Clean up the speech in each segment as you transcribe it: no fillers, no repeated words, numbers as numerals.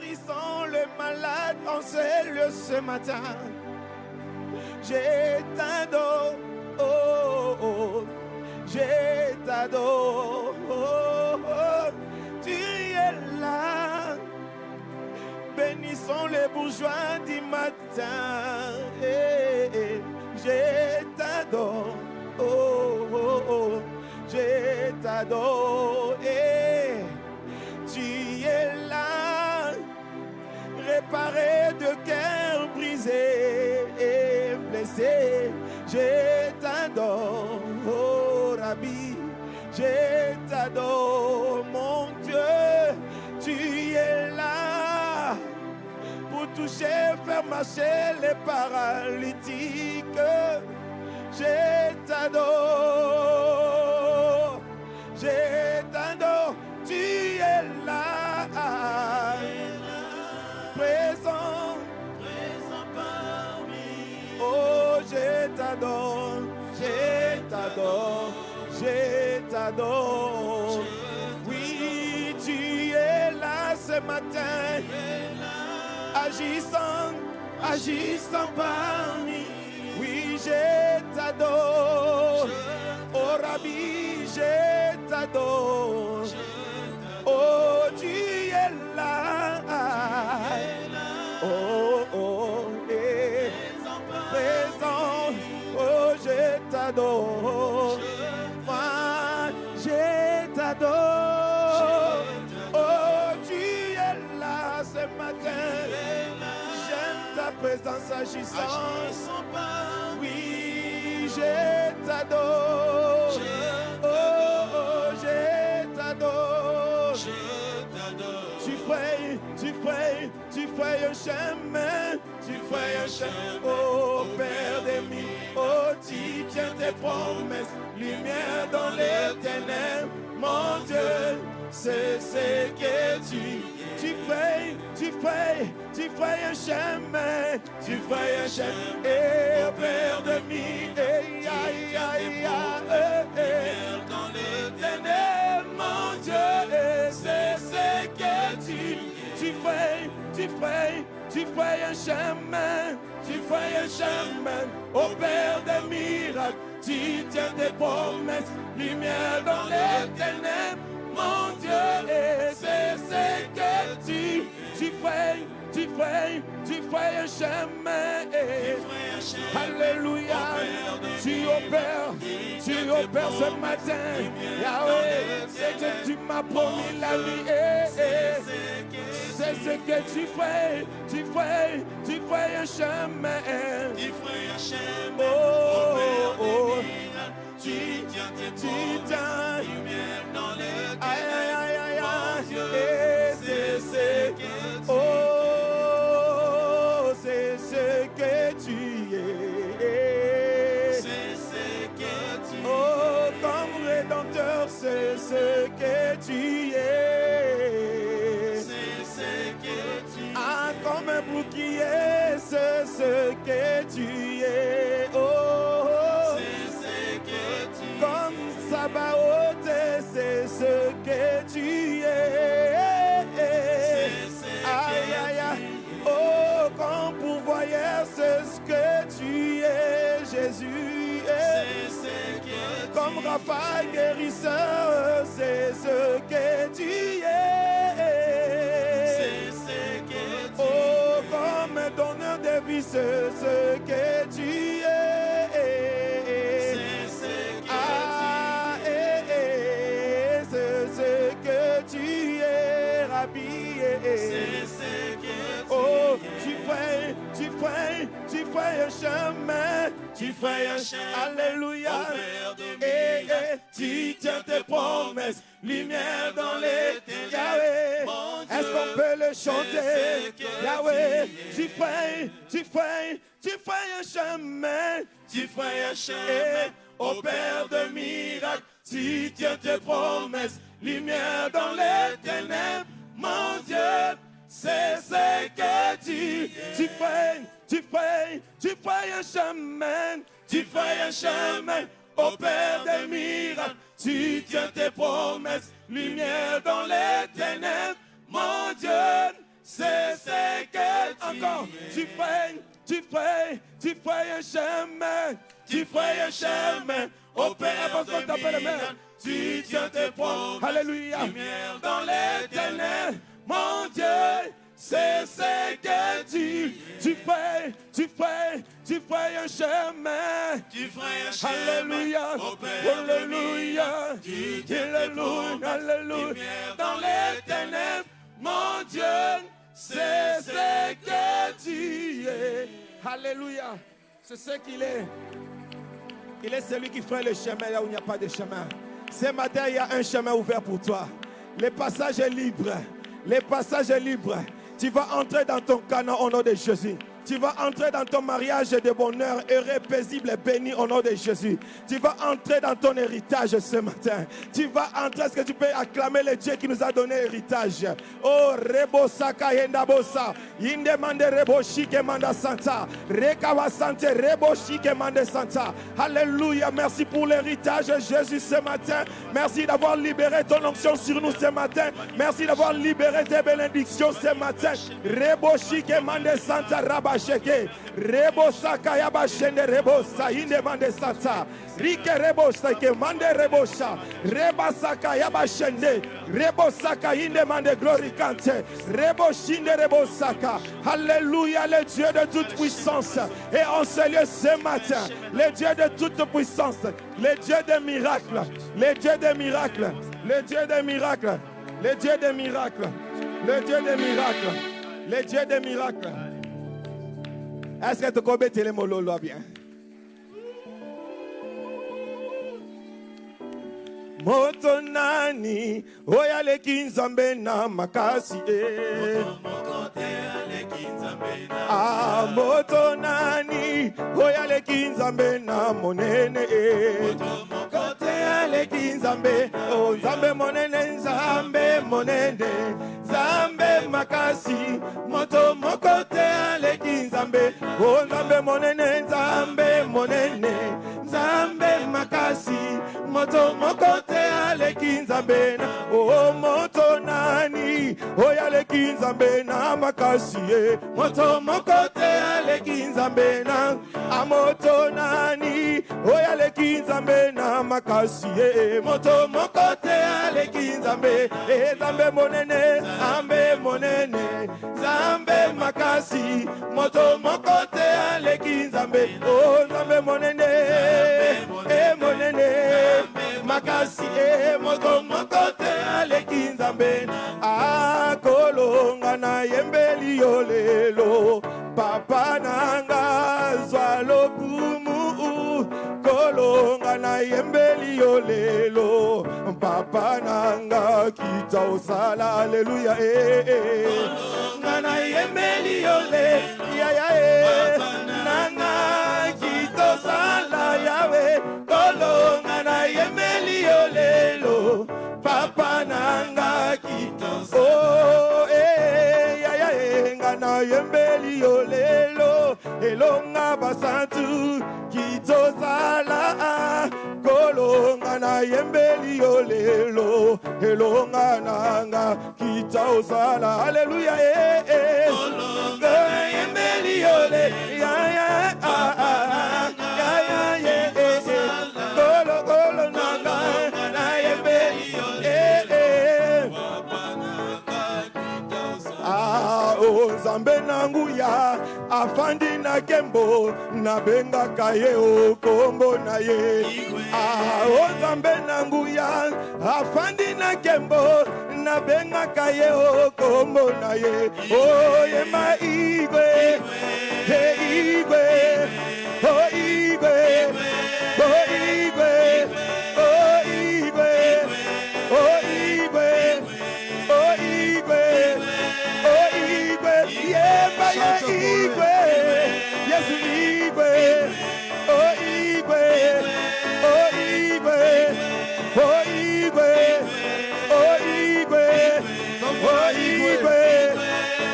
guérissons les malades en ces lieux ce matin. Je t'adore, oh, oh, je t'adore, oh, oh, tu es là. Bénissons les bourgeois du matin, je t'adore, oh, oh, oh, je t'adore, tu es là, réparé de cœur brisé et blessé, je t'adore, oh Rabbi, je t'adore, mon Dieu, tu es là pour toucher, faire marcher les paralytiques, je t'adore, tu es là, présent parmi. Oh, je t'adore, oui, tu es là ce matin, agissant parmi. Oui, je t'adore, oh Rabbi, je t'adore. Oh, tu es là, oh, oh, présent, oh, je t'adore, moi, je t'adore, oh, tu es là ce matin, j'aime ta présence agissant, oui, je t'adore, oh, oh, je t'adore. Tu fais un chemin, oh Père des mille, oh tu tiens tes promesses, lumière dans les ténèbres, mon Dieu, c'est ce que tu fais un chemin, et oh Père de mille, lumière dans les ténèbres, mon Dieu, c'est ce que tu fais un chemin, au Père des miracles, tu tiens tes promesses, lumière dans les ténèbres, mon Dieu, et c'est ce que tu fais un chemin, alléluia, tu opères ce matin, Yahweh, c'est que tu m'as promis la vie, c'est ce que tu fais un chemin, oh, oh, tu tiens, lumière dans les ténèbres, et c'est ce que c'est ce que tu es, oh, comme rédempteur, c'est ce que tu es, ah, comme un bouclier, c'est ce que tu es, oh, comme Sabaoth, c'est ce que tu es, aïe, aïe, aïe, oh, comme pourvoyeur, c'est ce que tu es, Jésus, comme Rapha guérisseur, c'est ce que tu es, oh, comme donneur de vie, c'est ce que tu es, ah, c'est ce que tu es, Rabbi, oh, tu fais un chemin, alléluia, tu tiens tes promesses, lumière dans les ténèbres, Yahweh, est-ce qu'on peut le chanter, Yahweh, tu fais un chemin, au Père de miracles, tu tiens tes promesses, lumière dans les ténèbres, mon Dieu, c'est ce que tu fais un chemin, au Père des miracles, tu tiens tes promesses, lumière dans les ténèbres, mon Dieu, c'est encore. Tu ferais un chemin. Tu ferais un chemin. Au Père, avant qu'on t'appelle mère. Tu tiens tes promesses. Alléluia. Lumière dans les ténèbres. Mon Dieu, c'est ce que tu ferais un chemin. Tu ferais un chemin. Alléluia. Alléluia. Alléluia. Alléluia. Dans les ténèbres, mon Dieu, c'est ce que tu es. Alléluia. C'est ce qu'il est. Il est celui qui fait le chemin là où il n'y a pas de chemin. Ce matin, il y a un chemin ouvert pour toi. Le passage est libre. Le passage est libre. Tu vas entrer dans ton canon au nom de Jésus. Tu vas entrer dans ton mariage de bonheur, heureux, paisible et béni au nom de Jésus. Tu vas entrer dans ton héritage ce matin. Tu vas entrer, est-ce que tu peux acclamer le Dieu qui nous a donné héritage? Oh, Rebo Saka Yenda Bosa. Yinde Mande Rebo Shike Manda Santa. Rekawa Sante Rebo Shike Mande Santa. Alléluia. Merci pour l'héritage, Jésus, ce matin. Merci d'avoir libéré ton onction sur nous ce matin. Merci d'avoir libéré tes bénédictions ce matin. Rebo Shike Mande Santa Rabba. Rebosa kayaba shende rebosa inde mande sata rike rebosa ke mande rebosa rebasa kayaba shende rebosa inde mande glorificante reboshinde rebosaka. Alléluia, le Dieu de toute puissance et en ce lieu ce matin, le Dieu de toute puissance, le Dieu des miracles, le Dieu des miracles, le Dieu des miracles, le Dieu des miracles, le Dieu des miracles, le Dieu des miracles. Est-ce que tu connais les mots bien? Moto nani oyale kinzambe na makasi ah moto nani oyale kinzambe na monene kote ale kinzambe o nzambe monene nzambe monene nzambe makasi moto mokote ale kinzambe o nzambe monene nzambe monene nzambe makasi moto mokote ale kinzambe na o moto nani oyale kinzambe na makasi moto mokote ale kinzambe na amoto nani oyale kinzambe na makasi moto mokote ale kinzambe zambe monene ambe monene zambe makasi moto mokote ale kinzambe o zambe monene monene makasi moto mokote ale kinzambe akolonga na yembeli yolelo papa nanga zwalo kumu kolonga na yembeli yolelo papa nanga kita osala haleluya kolonga na yembeli yole ya nanga kita osala yawe kolonga na yembeli yolelo papa nanga kita oh ya ngana yembeli yolelo elonga basantu kita osala kolonga na yembeli yolelo elonga nanga kita osala haleluya kolonga na yembeli yole ya kolo nanga na yembeli yole o nzambe nangu ya afandi na kembo na benga kaye o kombo na ye o nzambe nangu ya afandi na kembo na benga kaye o kombo na ye o ye ma igwe igwe o igwe o igwe o igwe o igwe o igwe o igwe yemba ye igwe yesu igwe o igwe o igwe o igwe o igwe o igwe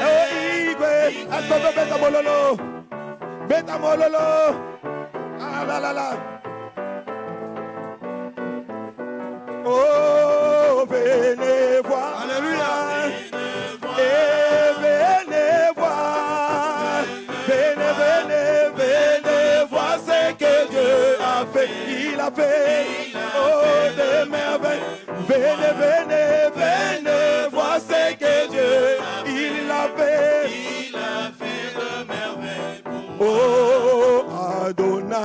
o igwe askoto beta mololo ah la la la oh venez voir alléluia et venez voir a fait, oh, des merveilles. Venez, venez, venez, voir ce que Dieu, il a fait. Il a fait de merveilles pour moi. Oh, Adonai.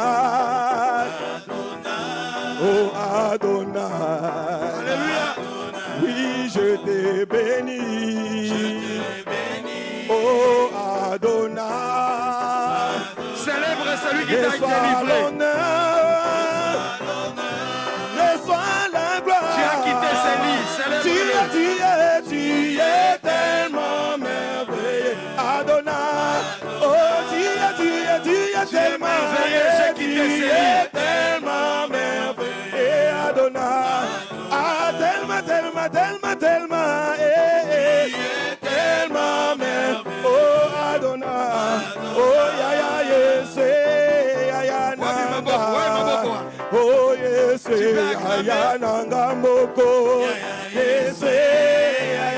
Oh, Adonai. Alléluia. Oui, je t'ai béni. Je t'ai béni. Oh, Adonai. Célèbre celui qui t'a Reçois délivré. l'honneur. Reçois la gloire. Tu as quitté ces lits. Célèbre-le. Tu es tellement merveilleux. Adonai. Oh, tu es tellement merveilleux. Tu es tellement merveilleux. Adonai. Ah, tellement, tellement, tellement, tellement. Tellement merveilleux. Oh, Adonai. Oh, ya, ya, yes. Ya, ya, nanga. Oh, yes. Ya, ya, nanga, moko. Yes. Ya,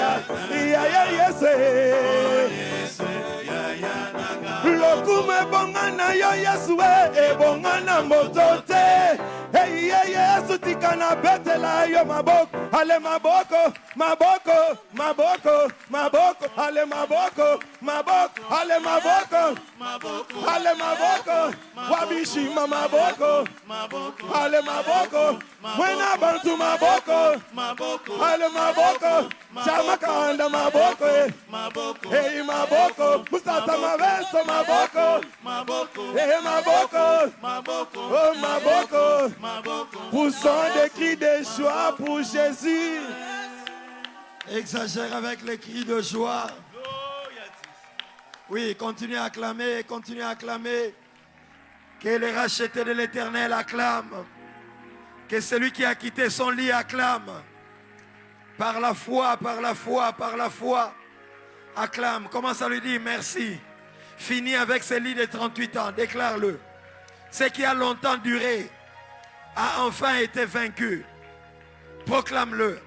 ya, ya, ya, yes. Lokume bongana yo Yesue e bongana motote. Hey Yesu tikana betela yo maboko. Ale maboko, maboko, maboko, maboko. Ale maboko, maboko. Ale maboko, maboko. Ale maboko. Wabishima maboko, maboko. Ale maboko. Wena bantu maboko, maboko. Ale maboko. Chamakanda maboko, maboko. Hey maboko. Musata maveso maboko, maboko. Hey maboko, maboko. Oh maboko, maboko. Poussons des cris de joie pour Jésus. Exagère avec les cris de joie. Oui, continuez à acclamer, continuez à acclamer. Que les rachetés de l'Éternel acclament. Que celui qui a quitté son lit acclame. Par la foi, par la foi, par la foi. Acclame. Commence à lui dire merci. Finis avec ce lit de 38 ans. Déclare-le. Ce qui a longtemps duré a enfin été vaincu. Proclame-le.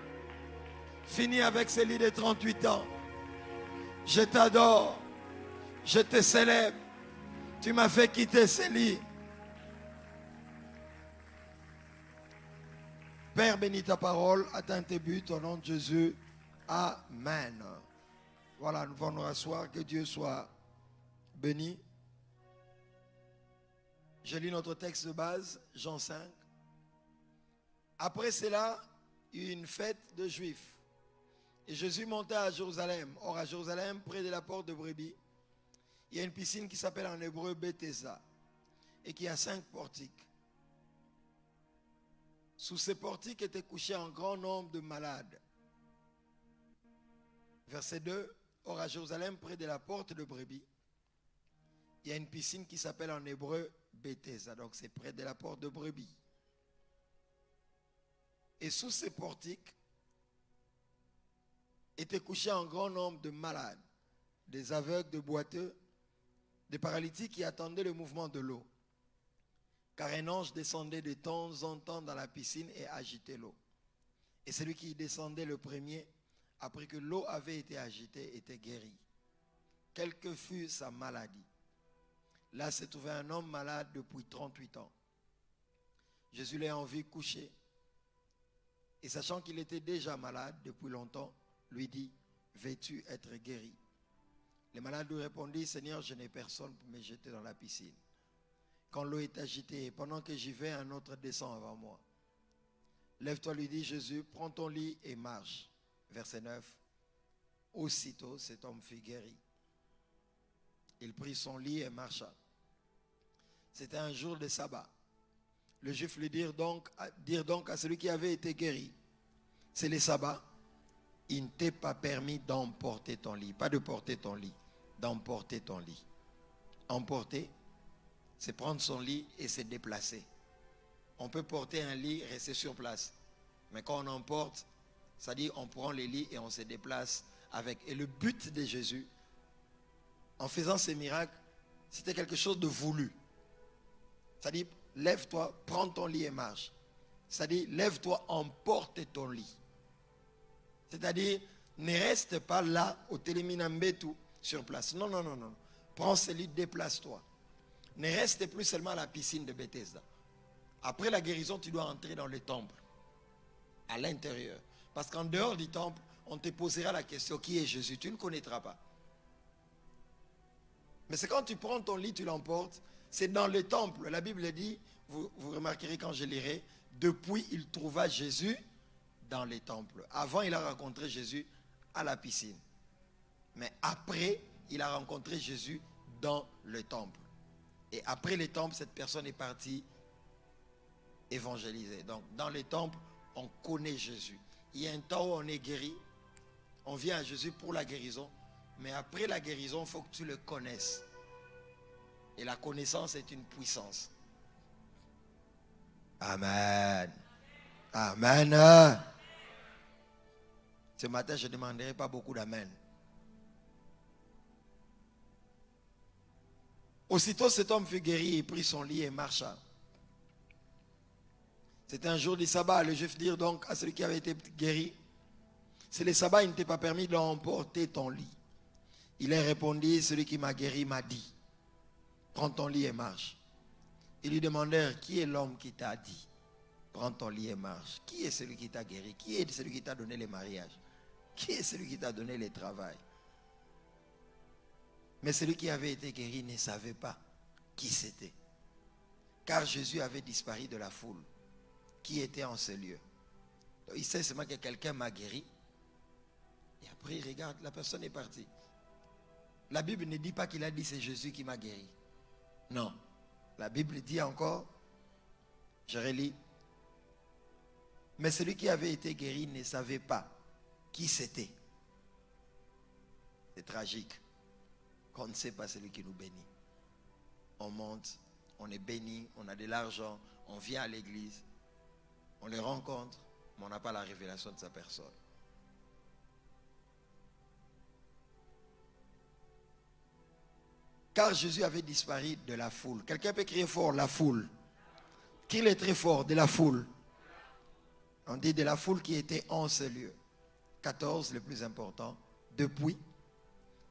Finis avec ce lit de 38 ans. Je t'adore. Je te célèbre. Tu m'as fait quitter ce lit. Père, bénis ta parole, atteins tes buts au nom de Jésus. Amen. Voilà, nous allons nous rasseoir. Que Dieu soit béni. Je lis notre texte de base, Jean 5. Après cela, il y eut une fête de Juifs. Et Jésus monta à Jérusalem. Or, à Jérusalem, près de la porte de Brebis, il y a une piscine qui s'appelle en hébreu Bethesda et qui a 5 portiques. Sous ces portiques étaient couchés un grand nombre de malades. Verset 2. Or, à Jérusalem, près de la porte de Brebis, il y a une piscine qui s'appelle en hébreu Bethesda. Donc, c'est près de la porte de Brebis. Et sous ces portiques étaient couchés un grand nombre de malades, des aveugles, des boiteux, des paralytiques qui attendaient le mouvement de l'eau. Car un ange descendait de temps en temps dans la piscine et agitait l'eau. Et celui qui descendait le premier, après que l'eau avait été agitée, était guéri. Quelle que fût sa maladie. Là se trouvait un homme malade depuis 38 ans. Jésus l'a en vue couché. Et sachant qu'il était déjà malade depuis longtemps, lui dit, veux-tu être guéri? Le malade lui répondit, Seigneur, je n'ai personne pour me jeter dans la piscine. Quand l'eau est agitée, pendant que j'y vais, un autre descend avant moi. Lève-toi, lui dit Jésus, prends ton lit et marche. Verset 9. Aussitôt, cet homme fut guéri. Il prit son lit et marcha. C'était un jour de sabbat. Le juif lui dirent donc à celui qui avait été guéri, c'est le sabbat, il ne t'est pas permis d'emporter ton lit. Pas de porter ton lit, d'emporter ton lit. Emporter, c'est prendre son lit et se déplacer. On peut porter un lit, rester sur place. Mais quand on emporte, ça dit on prend les lits et on se déplace avec. Et le but de Jésus, en faisant ces miracles, c'était quelque chose de voulu. Ça dit, lève-toi, prends ton lit et marche. Ça dit, lève-toi, emporte ton lit. C'est-à-dire, ne reste pas là, au Téléminambetu, sur place. Non, non, non, non. Prends ce lit, déplace-toi. Ne reste plus seulement à la piscine de Bethesda. Après la guérison, tu dois entrer dans le temple, à l'intérieur. Parce qu'en dehors du temple, on te posera la question, qui est Jésus? Tu ne connaîtras pas. Mais c'est quand tu prends ton lit, tu l'emportes, c'est dans le temple. La Bible dit, vous remarquerez quand je lirai, depuis il trouva Jésus dans les temples. Avant, il a rencontré Jésus à la piscine. Mais après, il a rencontré Jésus dans le temple. Et après le temple, cette personne est partie évangéliser. Donc, dans les temples, on connaît Jésus. Il y a un temps où on est guéri. On vient à Jésus pour la guérison. Mais après la guérison, il faut que tu le connaisses. Et la connaissance est une puissance. Amen. Amen. Ce matin, je ne demanderai pas beaucoup d'amen. Aussitôt, cet homme fut guéri, il prit son lit et marcha. C'était un jour du sabbat. Les Juifs dirent donc à celui qui avait été guéri, c'est le sabbat, il ne t'est pas permis d'emporter ton lit. Il leur répondit, celui qui m'a guéri m'a dit, prends ton lit et marche. Ils lui demandèrent, qui est l'homme qui t'a dit, prends ton lit et marche? Qui est celui qui t'a guéri? Qui est celui qui t'a donné le mariage? Qui est celui qui t'a donné le travail? Mais celui qui avait été guéri ne savait pas qui c'était. Car Jésus avait disparu de la foule qui était en ce lieu. Donc, il sait seulement que quelqu'un m'a guéri. Et après, il regarde, la personne est partie. La Bible ne dit pas qu'il a dit c'est Jésus qui m'a guéri. Non. La Bible dit encore, je relis, mais celui qui avait été guéri ne savait pas qui c'était. C'est tragique qu'on ne sait pas celui qui nous bénit. On monte, on est béni, on a de l'argent, on vient à l'église, on les rencontre, mais on n'a pas la révélation de sa personne. Car Jésus avait disparu de la foule. Quelqu'un peut crier fort, la foule. Criez très fort, de la foule. On dit de la foule qui était en ce lieu. 14, le plus important. Depuis,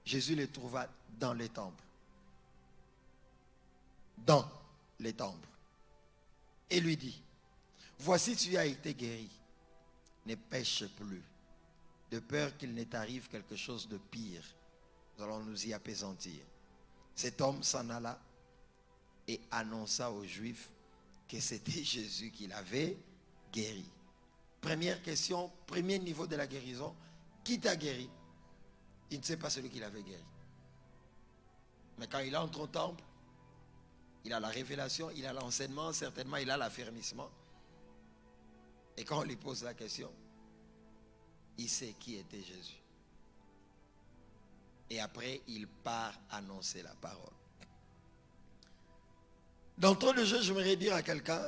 Jésus les trouva dans les temples. Dans les temples. Et lui dit, voici tu as été guéri. Ne pêche plus, de peur qu'il ne t'arrive quelque chose de pire. Nous allons nous y apaisantir. Cet homme s'en alla et annonça aux Juifs que c'était Jésus qui l'avait guéri. Première question, premier niveau de la guérison. Qui t'a guéri? Il ne sait pas celui qui l'avait guéri. Mais quand il entre au temple, il a la révélation, il a l'enseignement, certainement il a l'affermissement. Et quand on lui pose la question, il sait qui était Jésus. Et après, il part annoncer la parole. D'entrée de jeu, j'aimerais dire à quelqu'un,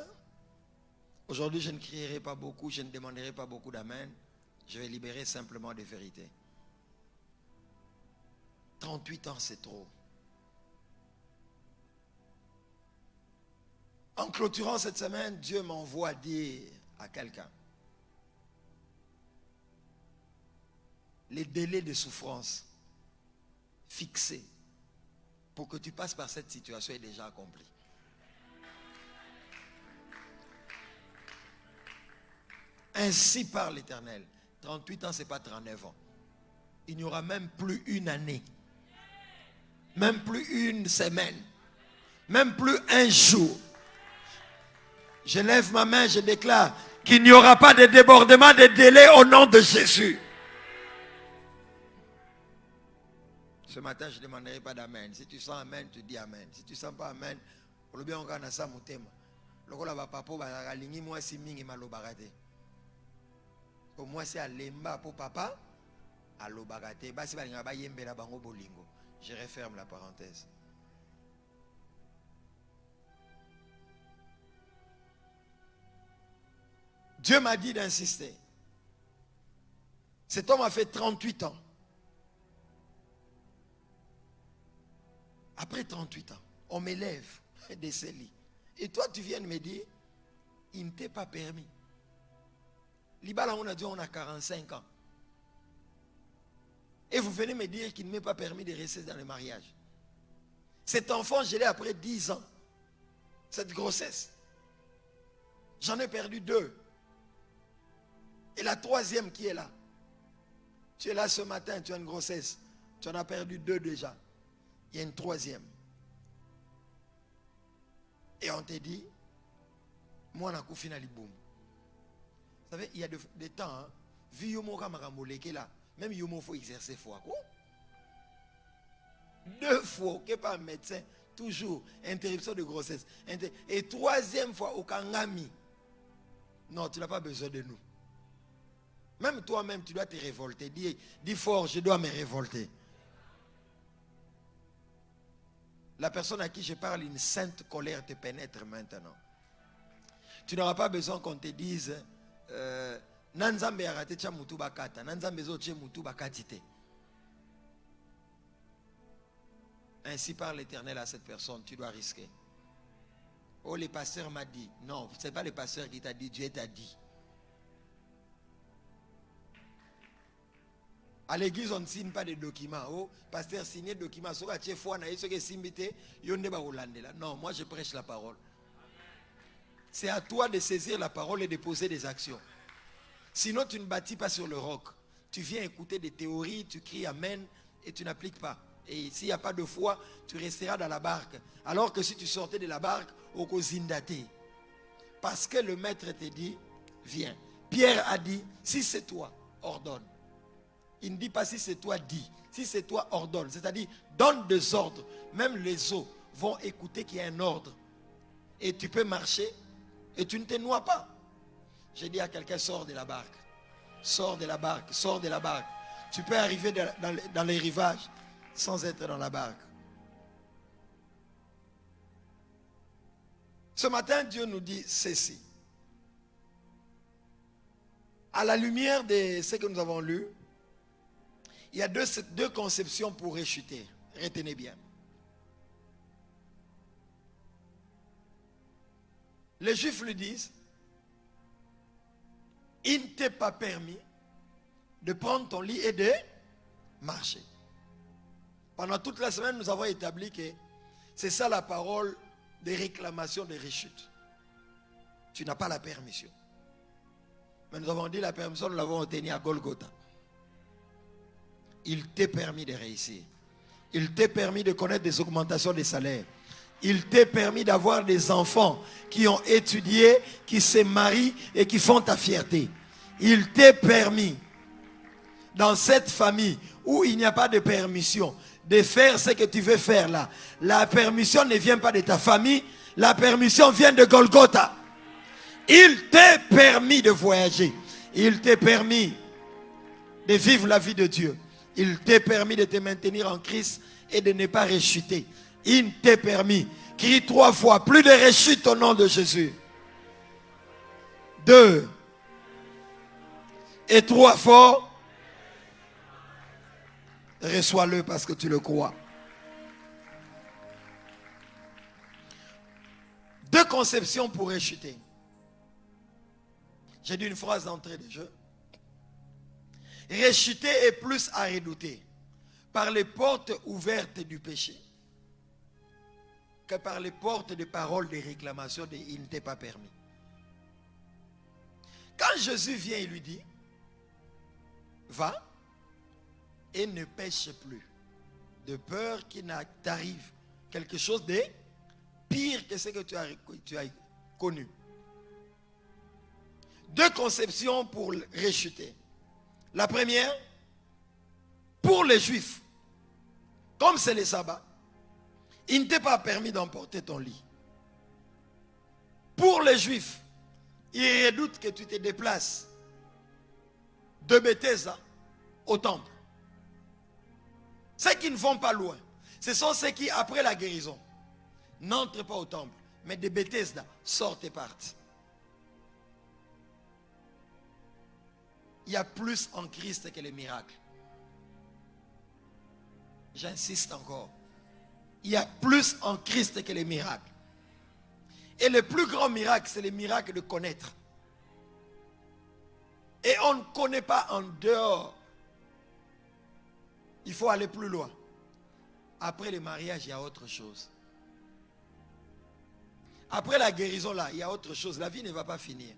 aujourd'hui je ne crierai pas beaucoup, je ne demanderai pas beaucoup d'amen, je vais libérer simplement des vérités. 38 ans, c'est trop. En clôturant cette semaine, Dieu m'envoie dire à quelqu'un, les délais de souffrance fixé pour que tu passes par cette situation est déjà accompli. Ainsi parle l'Éternel. 38 ans, ce n'est pas 39 ans. Il n'y aura même plus une année, même plus une semaine, même plus un jour. Je lève ma main, je déclare qu'il n'y aura pas de débordement de délai au nom de Jésus. Ce matin, je ne demanderai pas d'amen. Si tu sens amen, tu dis amen. Si tu ne sens pas amen, le bien on a ça mutema. Le ko la ba papa ba ralingi moi si mingi malobagate. Au moins c'est alemba pour papa alobagate. Ba si ba linga ba yembela bango bolingo. Je referme la parenthèse. Dieu m'a dit d'insister. Cet homme a fait 38 ans. Après 38 ans, on m'élève de ce lit. Et toi, tu viens de me dire, il ne t'est pas permis. Libala, on a dit, on a 45 ans. Et vous venez me dire qu'il ne m'est pas permis de rester dans le mariage. Cet enfant, je l'ai après 10 ans. Cette grossesse. J'en ai perdu 2. Et la 3e qui est là. Tu es là ce matin, tu as une grossesse. Tu en as perdu 2 déjà. Il y a une 3e. Et on te dit, moi, on a couffé dans les boum. Vous savez, il y a des temps, hein, vu yomo kamarambole là, même yomo faut exercer foi. Quoi? 2 fois, que pas un médecin, toujours, interruption de grossesse. Et 3e fois, au kangami. Non, tu n'as pas besoin de nous. Même toi-même, tu dois te révolter. Dis fort, je dois me révolter. La personne à qui je parle, une sainte colère te pénètre maintenant. Tu n'auras pas besoin qu'on te dise Nanzambe arate cha mutu bakata, Nanzambe zo che mutu bakatite. Ainsi parle l'Éternel à cette personne, tu dois risquer. Oh, le pasteur m'a dit. Non, ce n'est pas le pasteur qui t'a dit, Dieu t'a dit. À l'église, on ne signe pas de documents. Oh, pasteur, signer des documents. Non, moi je prêche la parole. C'est à toi de saisir la parole et de poser des actions. Sinon, tu ne bâtis pas sur le roc. Tu viens écouter des théories, tu cries Amen et tu n'appliques pas. Et s'il n'y a pas de foi, tu resteras dans la barque. Alors que si tu sortais de la barque, au Kozindate. Parce que le maître te dit, viens. Pierre a dit, si c'est toi, ordonne. Il ne dit pas si c'est toi, dis. Si c'est toi, ordonne. C'est-à-dire, donne des ordres. Même les eaux vont écouter qu'il y a un ordre. Et tu peux marcher et tu ne te noies pas. J'ai dit à quelqu'un, sors de la barque. Sors de la barque, sors de la barque. Tu peux arriver dans les rivages sans être dans la barque. Ce matin, Dieu nous dit ceci. À la lumière de ce que nous avons lu, il y a deux conceptions pour réchuter. Retenez bien. Les Juifs lui disent, il ne t'est pas permis de prendre ton lit et de marcher. Pendant toute la semaine, nous avons établi que c'est ça la parole des réclamations de rechute. Tu n'as pas la permission. Mais nous avons dit la permission, nous l'avons obtenue à Golgotha. Il t'est permis de réussir. Il t'est permis de connaître des augmentations de salaire. Il t'est permis d'avoir des enfants qui ont étudié, qui se marient et qui font ta fierté. Il t'est permis, dans cette famille où il n'y a pas de permission, de faire ce que tu veux faire là. La permission ne vient pas de ta famille, la permission vient de Golgotha. Il t'est permis de voyager. Il t'est permis de vivre la vie de Dieu. Il t'est permis de te maintenir en Christ et de ne pas rechuter. Il t'est permis. Crie 3 fois. Plus de rechute au nom de Jésus. 2 et 3 fois. Reçois-le parce que tu le crois. 2 conceptions pour rechuter. J'ai dit une phrase d'entrée de jeu. Rechuter est plus à redouter par les portes ouvertes du péché que par les portes de paroles de réclamation de il ne t'est pas permis. Quand Jésus vient, il lui dit, va et ne pêche plus, de peur qu'il t'arrive quelque chose de pire que ce que tu as connu. 2 conceptions pour rechuter. La première, pour les Juifs, comme c'est le sabbat, il ne t'est pas permis d'emporter ton lit. Pour les Juifs, ils redoutent que tu te déplaces de Bethesda au temple. Ceux qui ne vont pas loin, ce sont ceux qui, après la guérison, n'entrent pas au temple, mais de Bethesda sortent et partent. Il y a plus en Christ que les miracles. J'insiste encore. Il y a plus en Christ que les miracles. Et le plus grand miracle, c'est le miracle de connaître. Et on ne connaît pas en dehors. Il faut aller plus loin. Après le mariage, il y a autre chose. Après la guérison là, il y a autre chose. La vie ne va pas finir.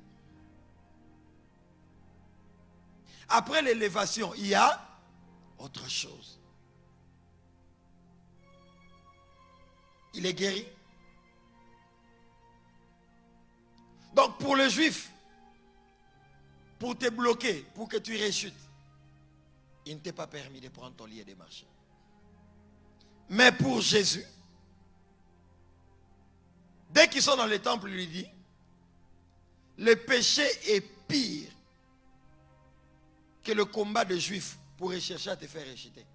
Après l'élévation, il y a autre chose. Il est guéri. Donc pour le juif, pour te bloquer, pour que tu rechutes, il ne t'est pas permis de prendre ton lit et de marcher. Mais pour Jésus, dès qu'ils sont dans le temple, il lui dit, le péché est pire que le combat de juifs pour chercher à te faire rejeter.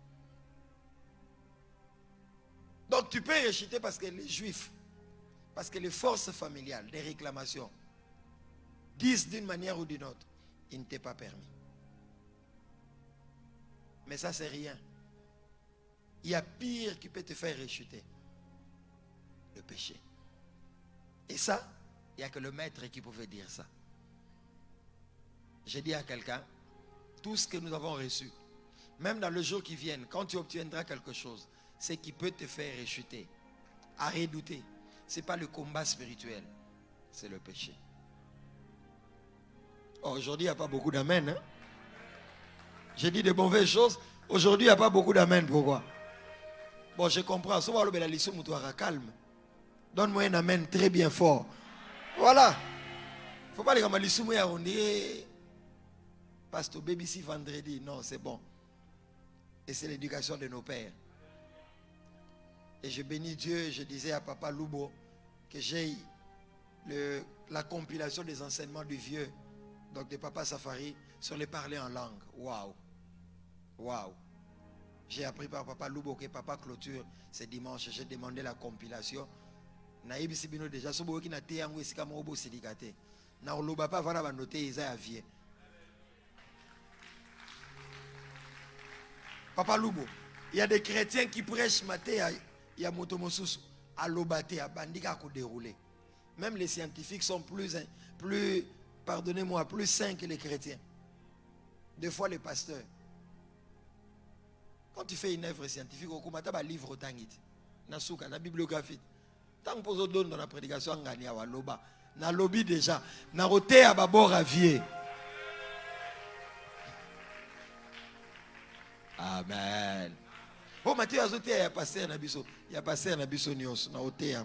Donc tu peux rejeter parce que les juifs, parce que les forces familiales, les réclamations, disent d'une manière ou d'une autre, il ne t'est pas permis. Mais ça c'est rien. Il y a pire qui peut te faire rejeter. Le péché. Et ça, il n'y a que le maître qui pouvait dire ça. J'ai dit à quelqu'un, tout ce que nous avons reçu, même dans le jour qui vient, quand tu obtiendras quelque chose, ce qui peut te faire rechuter, à redouter, ce n'est pas le combat spirituel, c'est le péché. Oh, aujourd'hui, il n'y a pas beaucoup d'amen. Hein? J'ai dit de mauvaises choses. Aujourd'hui, il n'y a pas beaucoup d'amen. Pourquoi? Bon, je comprends. Calme. Donne-moi un amen très bien fort. Voilà. Il ne faut pas les gamins on dit Pasteur Baby si vendredi. Non, c'est bon. Et c'est l'éducation de nos pères. Et je bénis Dieu. Je disais à Papa Loubo que j'ai la compilation des enseignements du vieux, donc de Papa Safari, sur les parler en langue. Waouh. Waouh. J'ai appris par Papa Loubo que Papa clôture ce dimanche. J'ai demandé la compilation. Naïb Sibino déjà, ce qui n'a été en Wesika Mobo Silikate. Na oloba pas vana ba noter Isaïe vie. Papa Loubo, il y a des chrétiens qui prêchent matin, il y a Motomosusu, à l'obate, à Bandika à dérouler. Même les scientifiques sont plus, pardonnez-moi, plus sains que les chrétiens. Des fois les pasteurs. Quand tu fais une œuvre scientifique, on commence à livre tangit, nasuka, na bibliographie. Tant que vous donne dans la prédication, on gagne à loba. Na lobby déjà, na roté à babor à vie. Amen. Oh Mathieu Azoté, il y a passé un abisso, il y a passé un abisso nios, na roté.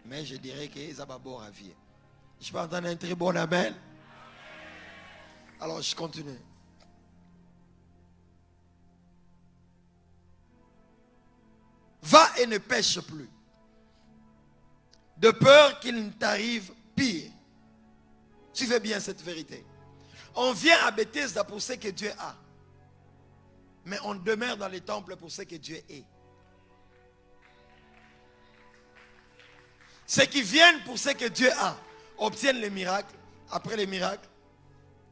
Mais je dirais que ils ont babor à vie. Je peux entendre un très bon amen. Alors je continue. Va et ne pêche plus, de peur qu'il ne t'arrive pire. Tu fais bien cette vérité. On vient à Bethesda pour ce que Dieu a, mais on demeure dans les temples pour ce que Dieu est. Ceux qui viennent pour ce que Dieu a obtiennent les miracles. Après les miracles,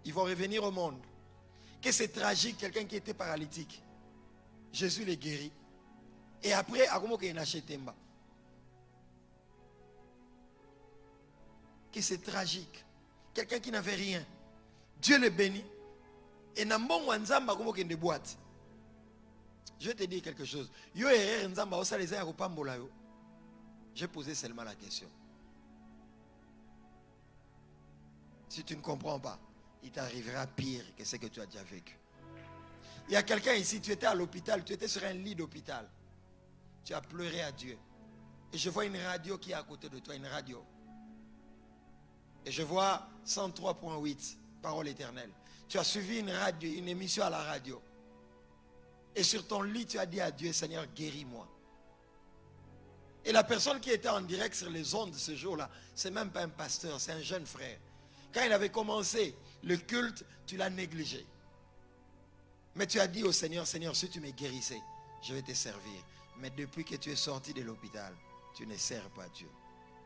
ils vont revenir au monde. Que c'est tragique, quelqu'un qui était paralytique, Jésus les guérit. Et après, que c'est tragique. Quelqu'un qui n'avait rien, Dieu le bénit. Et de boîte. Je vais te dire quelque chose. J'ai posé seulement la question. Si tu ne comprends pas, il t'arrivera pire que ce que tu as déjà vécu. Il y a quelqu'un ici, tu étais à l'hôpital, tu étais sur un lit d'hôpital. Tu as pleuré à Dieu. Et je vois une radio qui est à côté de toi, une radio. Et je vois 103.8, parole éternelle. Tu as suivi une radio, une émission à la radio. Et sur ton lit, tu as dit à Dieu, Seigneur, guéris-moi. Et la personne qui était en direct sur les ondes ce jour-là, c'est même pas un pasteur, c'est un jeune frère. Quand il avait commencé le culte, tu l'as négligé. Mais tu as dit au Seigneur, Seigneur, si tu me guérissais, je vais te servir. Mais depuis que tu es sorti de l'hôpital, tu ne sers pas Dieu.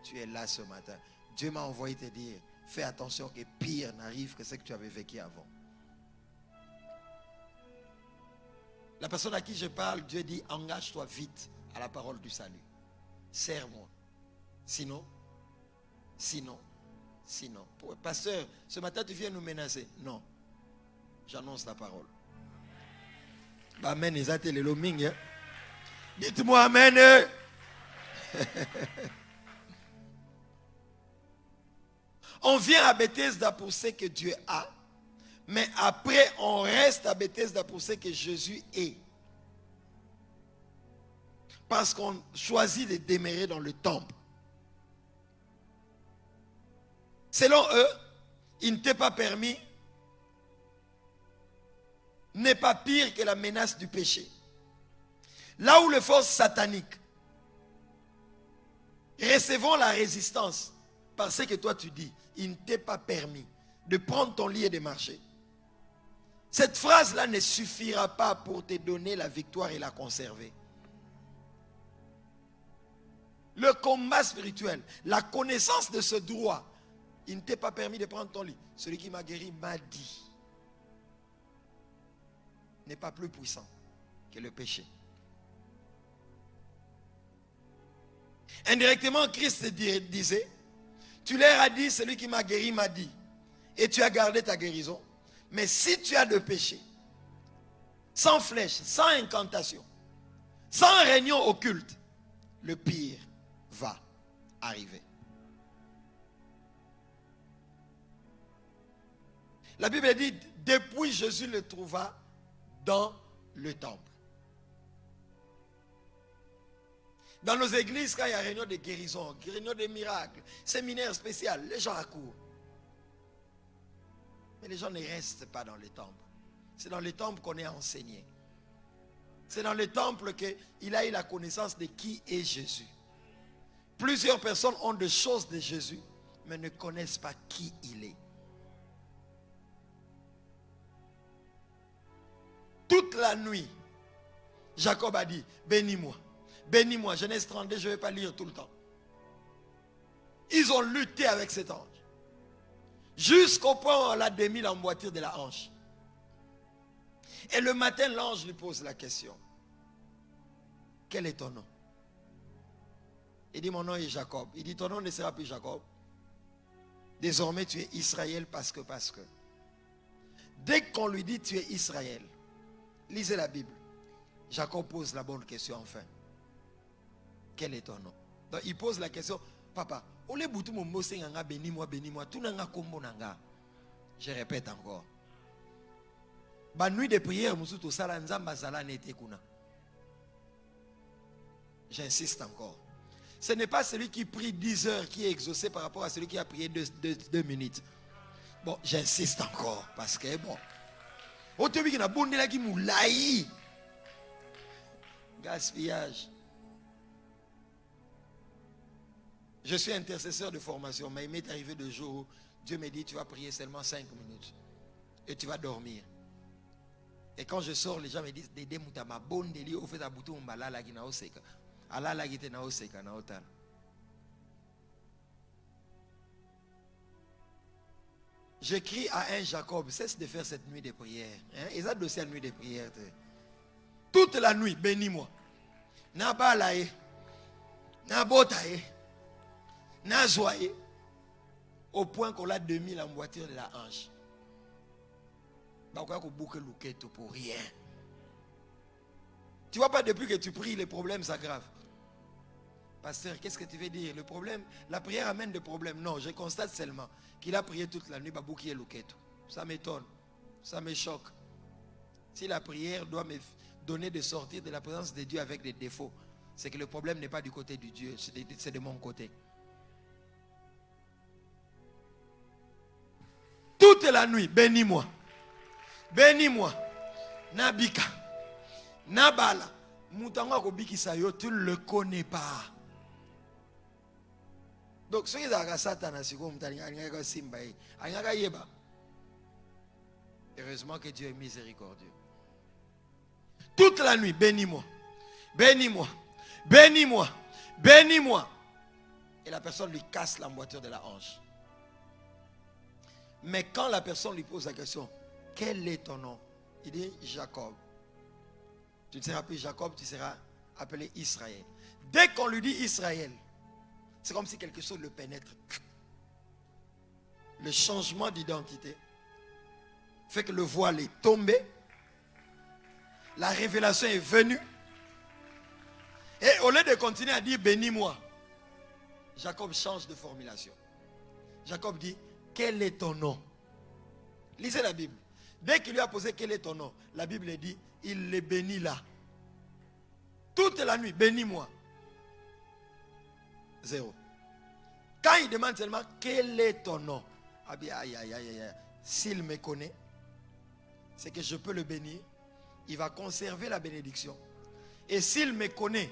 Tu es là ce matin. Dieu m'a envoyé te dire, fais attention que pire n'arrive que ce que tu avais vécu avant. La personne à qui je parle, Dieu dit, engage-toi vite à la parole du salut. Sers-moi. Sinon. Pasteur, ce matin tu viens nous menacer. Non. J'annonce la parole. Amen. Dites-moi amen. On vient à Bethesda pour ce que Dieu a, mais après on reste à Bethesda pour ce que Jésus est. Parce qu'on choisit de demeurer dans le temple. Selon eux, il ne t'est pas permis, n'est pas pire que la menace du péché. Là où les forces sataniques recevons la résistance parce que toi tu dis, il ne t'est pas permis de prendre ton lit et de marcher. Cette phrase-là ne suffira pas pour te donner la victoire et la conserver. Le combat spirituel, la connaissance de ce droit, il ne t'est pas permis de prendre ton lit. Celui qui m'a guéri m'a dit, n'est pas plus puissant que le péché. Indirectement, Christ disait, tu leur as dit, celui qui m'a guéri m'a dit, et tu as gardé ta guérison. Mais si tu as de péché, sans flèche, sans incantation, sans réunion occulte, le pire va arriver. La Bible dit, depuis Jésus le trouva dans le temple. Dans nos églises, quand il y a réunion de guérison, réunion de miracles, séminaire spécial, les gens accourent. Mais les gens ne restent pas dans le temple. C'est dans le temple qu'on est enseigné. C'est dans le temple qu'il a eu la connaissance de qui est Jésus. Plusieurs personnes ont des choses de Jésus, mais ne connaissent pas qui il est. Toute la nuit, Jacob a dit, bénis-moi. Bénis-moi. Genèse 32, je ne vais pas lire tout le temps. Ils ont lutté avec cet ange. Jusqu'au point où on l'a démis l'emboîture de la hanche. Et le matin, l'ange lui pose la question. Quel est ton nom? Il dit, mon nom est Jacob. Il dit, ton nom ne sera plus Jacob. Désormais, tu es Israël parce que. Dès qu'on lui dit, tu es Israël, lisez la Bible. Jacob pose la bonne question enfin. Quel est ton nom? Donc il pose la question, papa, bénis-moi, bénis-moi, tout nanga kombo nanga. Je répète encore. Ba nuit de prière, musuto sala nzamba zala nete kuna. J'insiste encore. Ce n'est pas celui qui prie 10 heures qui est exaucé par rapport à celui qui a prié 2 minutes. Bon, j'insiste encore parce que bon. Gaspillage. Je suis intercesseur de formation, mais il m'est arrivé de jours où Dieu me dit, tu vas prier seulement 5 minutes et tu vas dormir. Et quand je sors, les gens me disent, Dédé Moutama, bon délire, au fait à bouton, mbala la gina oseka. Ala la gite na oseka na otan. J'écris à un Jacob, cesse de faire cette nuit de prière. Ils ont dossier la nuit de prière. Toute la nuit, bénis-moi. Na balaye, na botaye, na joye, au point qu'on l'a demi l'emboîture de la hanche. Pour rien. Tu vois pas, depuis que tu pries, les problèmes s'aggravent. Pasteur, qu'est-ce que tu veux dire? Le problème, la prière amène des problèmes. Non, je constate seulement qu'il a prié toute la nuit. Ça m'étonne, ça me choque. Si la prière doit me donner de sortir de la présence de Dieu avec des défauts, c'est que le problème n'est pas du côté du Dieu, c'est de mon côté. Toute la nuit, bénis-moi. Bénis-moi. Nabika. Nabala. Moutanga kobiki sayo, tu ne le connais pas. Donc, ce qui est à Satan, heureusement que Dieu est miséricordieux. Toute la nuit, bénis-moi. Bénis-moi. Bénis-moi. Bénis-moi. Et la personne lui casse l'emboîture de la hanche. Mais quand la personne lui pose la question, quel est ton nom? Il dit Jacob. Tu ne seras plus Jacob, tu seras appelé Israël. Dès qu'on lui dit Israël, c'est comme si quelque chose le pénètre. Le changement d'identité fait que le voile est tombé. La révélation est venue. Et au lieu de continuer à dire bénis-moi, Jacob change de formulation. Jacob dit quel est ton nom? Lisez la Bible. Dès qu'il lui a posé quel est ton nom, la Bible dit, il les bénit là. Toute la nuit, bénis-moi. 0. Quand il demande seulement quel est ton nom, aïe, aïe, aïe, aïe. S'il me connaît, c'est que je peux le bénir. Il va conserver la bénédiction. Et s'il me connaît,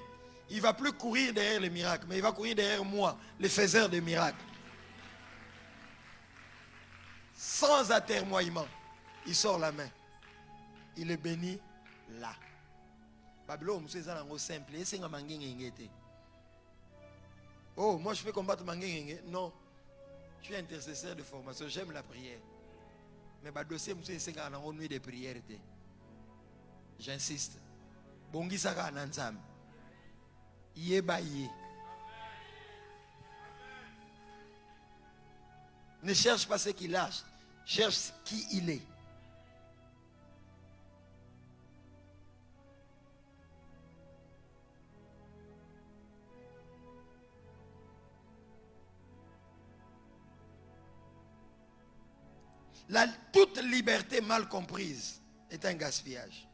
il ne va plus courir derrière les miracles, mais il va courir derrière moi, le faiseur de miracles. Sans atermoiement, il sort la main. Il le bénit là. Babylone, c'est simple. Oh, moi je peux combattre Mangengenge. Non. Je suis intercesseur de formation. J'aime la prière. Mais le dossier, c'est une nuit de prière. J'insiste. Bongi saka ananzam. Yebaye. Ne cherche pas ce qu'il a. Cherche qui il est. Toute liberté mal comprise est un gaspillage.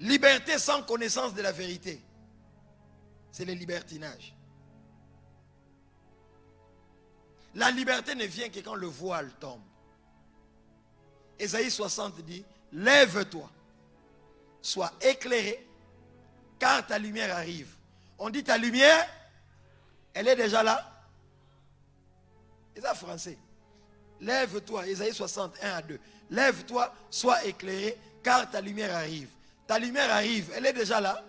Liberté sans connaissance de la vérité, c'est le libertinage. La liberté ne vient que quand le voile tombe. Ésaïe 60 dit, lève-toi, sois éclairé, car ta lumière arrive. On dit ta lumière, elle est déjà là. C'est ça français. Lève-toi, Ésaïe 61 à 2. Lève-toi, sois éclairé, car ta lumière arrive. Ta lumière arrive, elle est déjà là?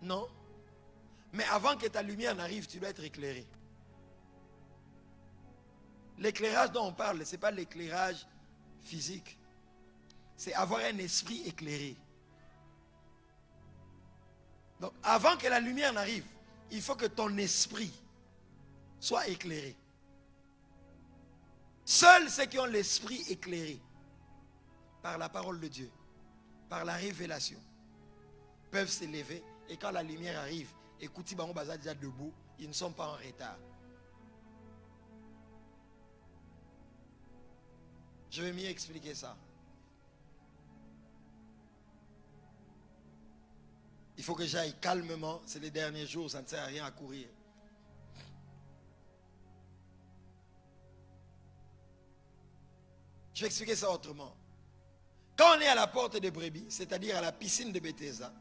Non. Mais avant que ta lumière n'arrive, tu dois être éclairé. L'éclairage dont on parle, ce n'est pas l'éclairage physique. C'est avoir un esprit éclairé. Donc, avant que la lumière n'arrive, il faut que ton esprit soit éclairé. Seuls ceux qui ont l'esprit éclairé par la parole de Dieu, par la révélation, peuvent s'élever. Et quand la lumière arrive, écoutez, Bango Baza déjà debout, ils ne sont pas en retard. Je vais mieux expliquer ça. Il faut que j'aille calmement. C'est les derniers jours, ça ne sert à rien à courir. Je vais expliquer ça autrement. Quand on est à la porte de brebis, c'est-à-dire à la piscine de Bethesda,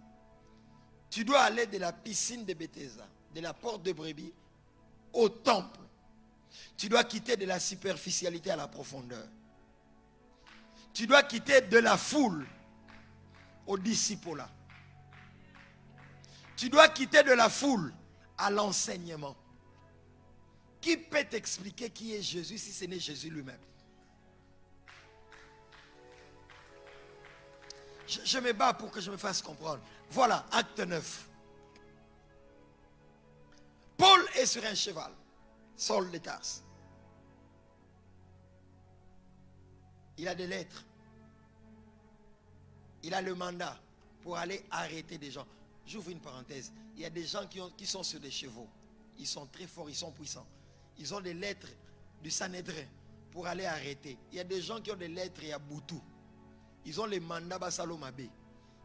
tu dois aller de la piscine de Bethesda, de la porte de brebis, au temple. Tu dois quitter de la superficialité à la profondeur. Tu dois quitter de la foule au disciple. Tu dois quitter de la foule à l'enseignement. Qui peut t'expliquer qui est Jésus si ce n'est Jésus lui-même? Je me bats pour que je me fasse comprendre. Voilà, acte 9. Paul est sur un cheval, Saul de Tarse. Il a des lettres. Il a le mandat pour aller arrêter des gens. J'ouvre une parenthèse. Il y a des gens qui sont sur des chevaux. Ils sont très forts, ils sont puissants. Ils ont des lettres du Sanhédrin pour aller arrêter. Il y a des gens qui ont des lettres, il y a Boutou. Ils ont les mandats Bassalomabé.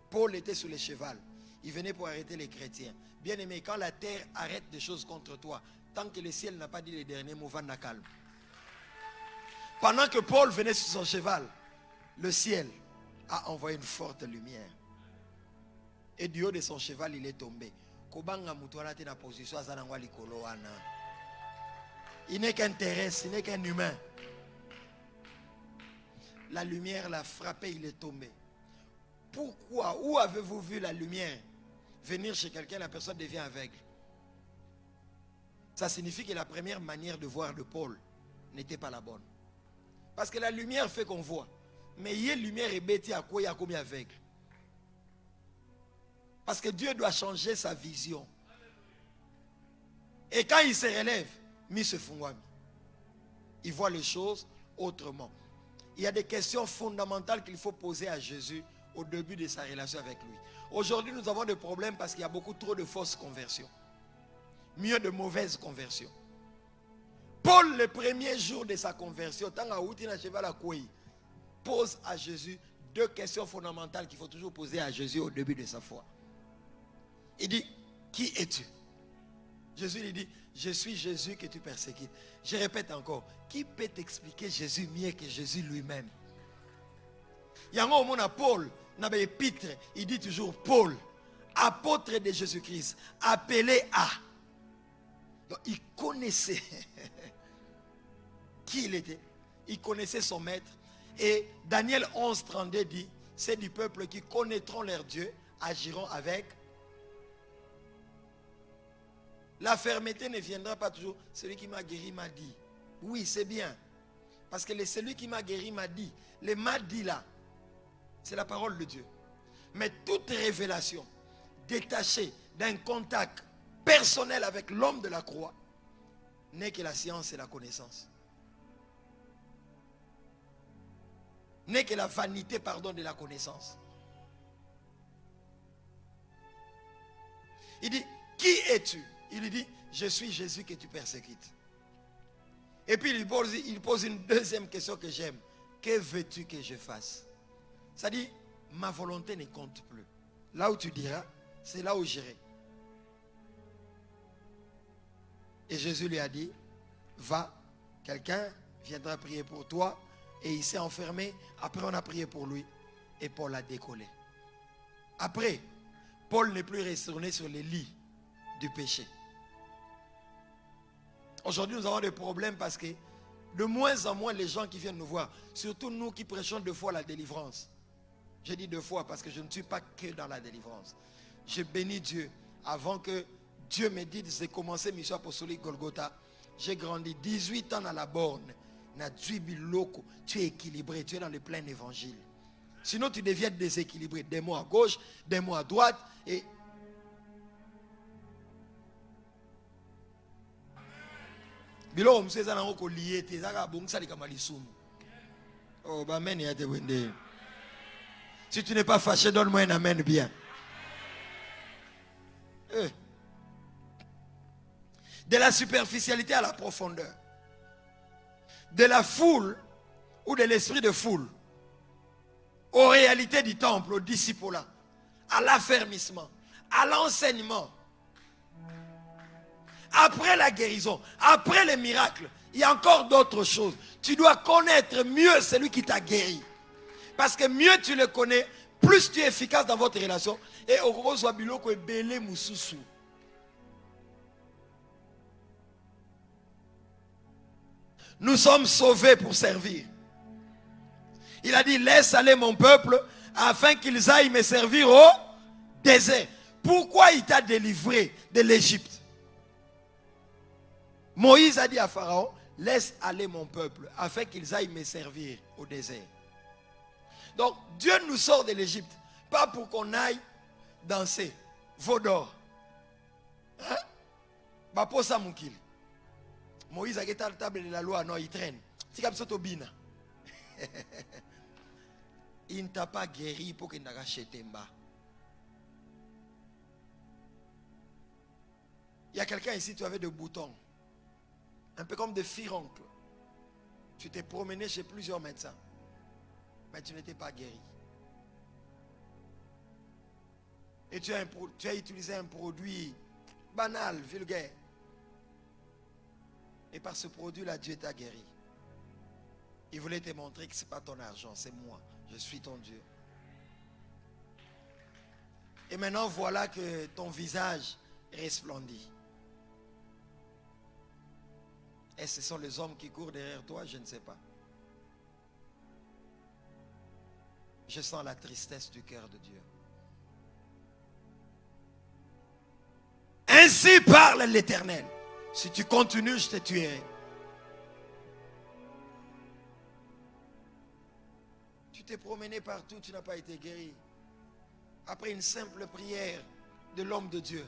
Paul était sur le cheval. Il venait pour arrêter les chrétiens. Bien aimé, quand la terre arrête des choses contre toi, tant que le ciel n'a pas dit les derniers mots, va na calme. Pendant que Paul venait sur son cheval, le ciel a envoyé une forte lumière. Et du haut de son cheval, il est tombé. Il n'est qu'un terrestre, il n'est qu'un humain. La lumière l'a frappé, il est tombé. Pourquoi? Où avez-vous vu la lumière venir chez quelqu'un, la personne devient aveugle? Ça signifie que la première manière de voir de Paul n'était pas la bonne. Parce que la lumière fait qu'on voit. Mais il y a une lumière et bêtise à quoi il y a comme aveugle. Parce que Dieu doit changer sa vision. Et quand il se relève, il voit les choses autrement. Il y a des questions fondamentales qu'il faut poser à Jésus au début de sa relation avec lui. Aujourd'hui, nous avons des problèmes parce qu'il y a beaucoup trop de fausses conversions. Mieux de mauvaises conversions. Paul, le premier jour de sa conversion, pose à Jésus 2 questions fondamentales qu'il faut toujours poser à Jésus au début de sa foi. Il dit, qui es-tu? Jésus lui dit, je suis Jésus que tu persécutes. Je répète encore, qui peut t'expliquer Jésus mieux que Jésus lui-même? Il y a un moment à Paul, dans l'épître, il dit toujours Paul, apôtre de Jésus-Christ, appelé à. Donc il connaissait qui il était. Il connaissait son maître. Et Daniel 11, 32 dit, c'est du peuple qui connaîtront leur Dieu, agiront avec. La fermeté ne viendra pas toujours. Celui qui m'a guéri m'a dit. Oui, c'est bien. Parce que celui qui m'a guéri m'a dit. Le m'a dit là, c'est la parole de Dieu. Mais toute révélation détachée d'un contact personnel avec l'homme de la croix n'est que la science et la connaissance. N'est que la vanité, pardon, de la connaissance. Il dit, qui es-tu? Il lui dit, je suis Jésus que tu persécutes. Et puis il pose une deuxième question que j'aime. Que veux-tu que je fasse? Ça dit, ma volonté ne compte plus. Là où tu diras, c'est là où j'irai. Et Jésus lui a dit, va, quelqu'un viendra prier pour toi. Et il s'est enfermé. Après, on a prié pour lui. Et Paul a décollé. Après, Paul n'est plus retourné sur les lits du péché. Aujourd'hui, nous avons des problèmes parce que de moins en moins les gens qui viennent nous voir, surtout nous qui prêchons 2 fois la délivrance. Je dis 2 fois parce que je ne suis pas que dans la délivrance. Je bénis Dieu. Avant que Dieu me dise de commencer mission apostolique Golgotha, j'ai grandi 18 ans à la borne. Tu es équilibré, tu es dans le plein évangile. Sinon tu deviens déséquilibré, des mots à gauche, des mots à droite. Et si tu n'es pas fâché, donne-moi un amen bien. De la superficialité à la profondeur. De la foule ou de l'esprit de foule aux réalités du temple, au disciple, à l'affermissement, à l'enseignement. Après la guérison, après les miracles, il y a encore d'autres choses. Tu dois connaître mieux celui qui t'a guéri. Parce que mieux tu le connais, plus tu es efficace dans votre relation. Et au gros biloko ebele mususu. Nous sommes sauvés pour servir. Il a dit, laisse aller mon peuple afin qu'ils aillent me servir au désert. Pourquoi il t'a délivré de l'Égypte? Moïse a dit à Pharaon, laisse aller mon peuple afin qu'ils aillent me servir au désert. Donc Dieu nous sort de l'Égypte, pas pour qu'on aille danser, vaudor. Hein? Baposa moukil. Moïse a été à la table de la loi, non, il traîne. C'est comme ça, Tobina. Il ne t'a pas guéri pour qu'il n'achète pas. Il y a quelqu'un ici, tu avais des boutons. Un peu comme des furoncles. Tu t'es promené chez plusieurs médecins. Mais tu n'étais pas guéri. Et tu as utilisé un produit banal, vulgaire. Et par ce produit-là, Dieu t'a guéri. Il voulait te montrer que ce n'est pas ton argent, c'est moi. Je suis ton Dieu. Et maintenant, voilà que ton visage resplendit. Et ce sont les hommes qui courent derrière toi, je ne sais pas. Je sens la tristesse du cœur de Dieu. Ainsi parle l'Éternel. Si tu continues, je te tuerai. Tu t'es promené partout, tu n'as pas été guéri. Après une simple prière de l'homme de Dieu,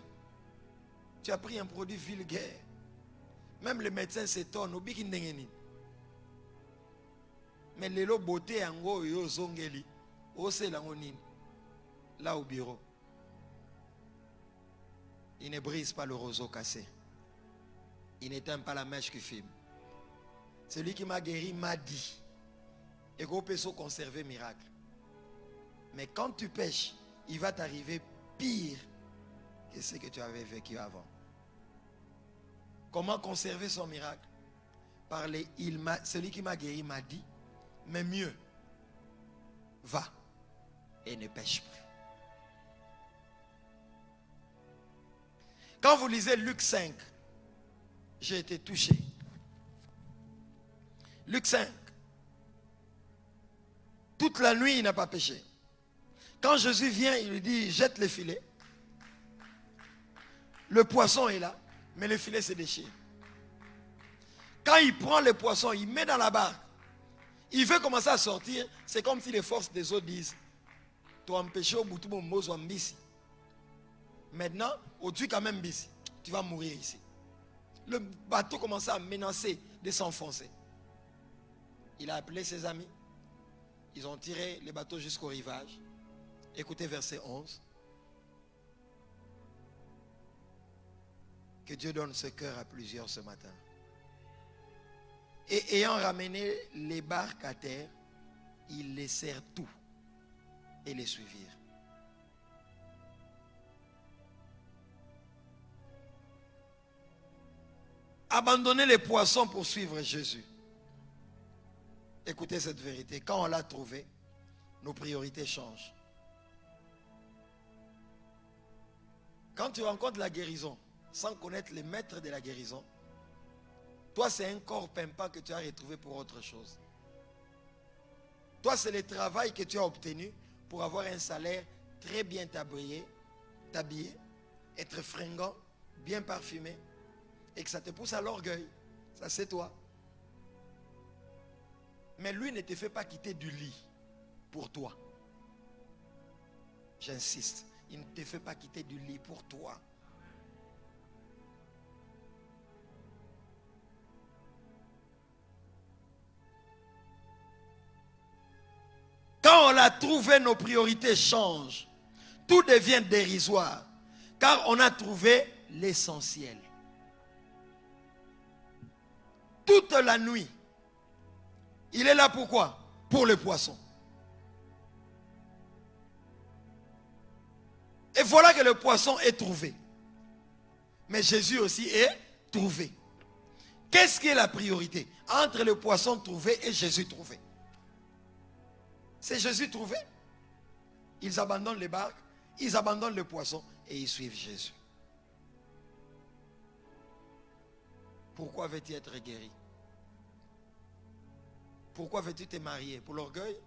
tu as pris un produit vulgaire. Même les médecins s'étonnent. Mais les lots beauté en gros, là au bureau. Il ne brise pas le roseau cassé. Il n'éteint pas la mèche qui fume. Celui qui m'a guéri m'a dit. Et qu'on peut se conserver miracle. Mais quand tu pêches, il va t'arriver pire que ce que tu avais vécu avant. Comment conserver son miracle? Par celui qui m'a guéri m'a dit, mais mieux, va et ne pêche plus. Quand vous lisez Luc 5, j'ai été touché. Luc 5. Toute la nuit, il n'a pas péché. Quand Jésus vient, il lui dit, jette le filet. Le poisson est là, mais le filet se déchire. Quand il prend le poisson, il met dans la barque. Il veut commencer à sortir. C'est comme si les forces des eaux disent, tu as empêché au bout de mon mot, maintenant, au-dessus quand même, tu vas mourir ici. Le bateau commençait à menacer de s'enfoncer. Il a appelé ses amis. Ils ont tiré le bateau jusqu'au rivage. Écoutez verset 11. Que Dieu donne ce cœur à plusieurs ce matin. Et ayant ramené les barques à terre, ils laissèrent tout et les suivirent. Abandonner les poissons pour suivre Jésus. Écoutez cette vérité. Quand on l'a trouvé, nos priorités changent. Quand tu rencontres la guérison, sans connaître les maîtres de la guérison, toi c'est un corps pimpant que tu as retrouvé pour autre chose. Toi c'est le travail que tu as obtenu pour avoir un salaire très bien t'habiller, être fringant, bien parfumé, et que ça te pousse à l'orgueil. Ça c'est toi. Mais lui ne te fait pas quitter du lit pour toi. J'insiste, il ne te fait pas quitter du lit pour toi. Quand on l'a trouvé, nos priorités changent. Tout devient dérisoire. Car on a trouvé l'essentiel. Toute la nuit, il est là pourquoi? Pour le poisson. Et voilà que le poisson est trouvé. Mais Jésus aussi est trouvé. Qu'est-ce qui est la priorité entre le poisson trouvé et Jésus trouvé? C'est Jésus trouvé. Ils abandonnent les barques, ils abandonnent le poisson et ils suivent Jésus. Pourquoi veux-tu être guéri? Pourquoi veux-tu te marier? Pour l'orgueil?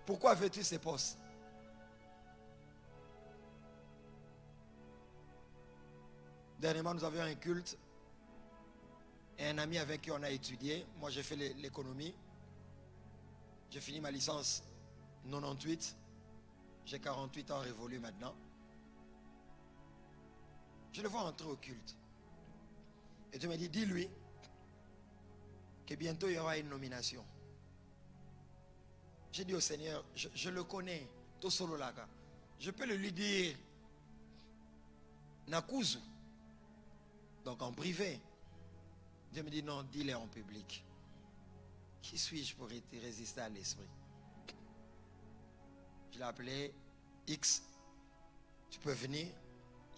Pourquoi veux-tu ces postes? Dernièrement, nous avions un culte et un ami avec qui on a étudié. Moi, j'ai fait l'économie. J'ai fini ma licence 98. J'ai 48 ans révolus maintenant. Je le vois entrer au culte. Et Dieu me dit, dis-lui que bientôt il y aura une nomination. J'ai dit au Seigneur, je le connais, Tosolo Laka. Je peux le lui dire, Nakuzu. Donc en privé. Dieu me dit, non, dis-le en public. Qui suis-je pour résister à l'esprit? Je l'ai appelé X. Tu peux venir.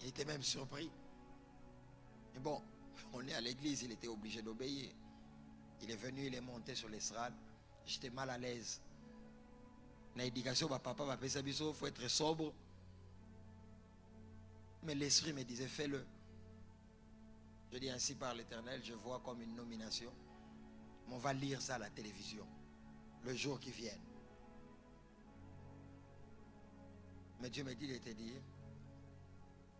Il était même surpris. Mais bon, on est à l'église, il était obligé d'obéir. Il est venu, il est monté sur l'estrade. J'étais mal à l'aise. L'éducation, papa va faire ça, il faut être sobre. Mais l'esprit me disait, fais-le. Je dis ainsi par l'Éternel, je vois comme une nomination. Mais on va lire ça à la télévision. Le jour qui vient. Mais Dieu me dit de te dire,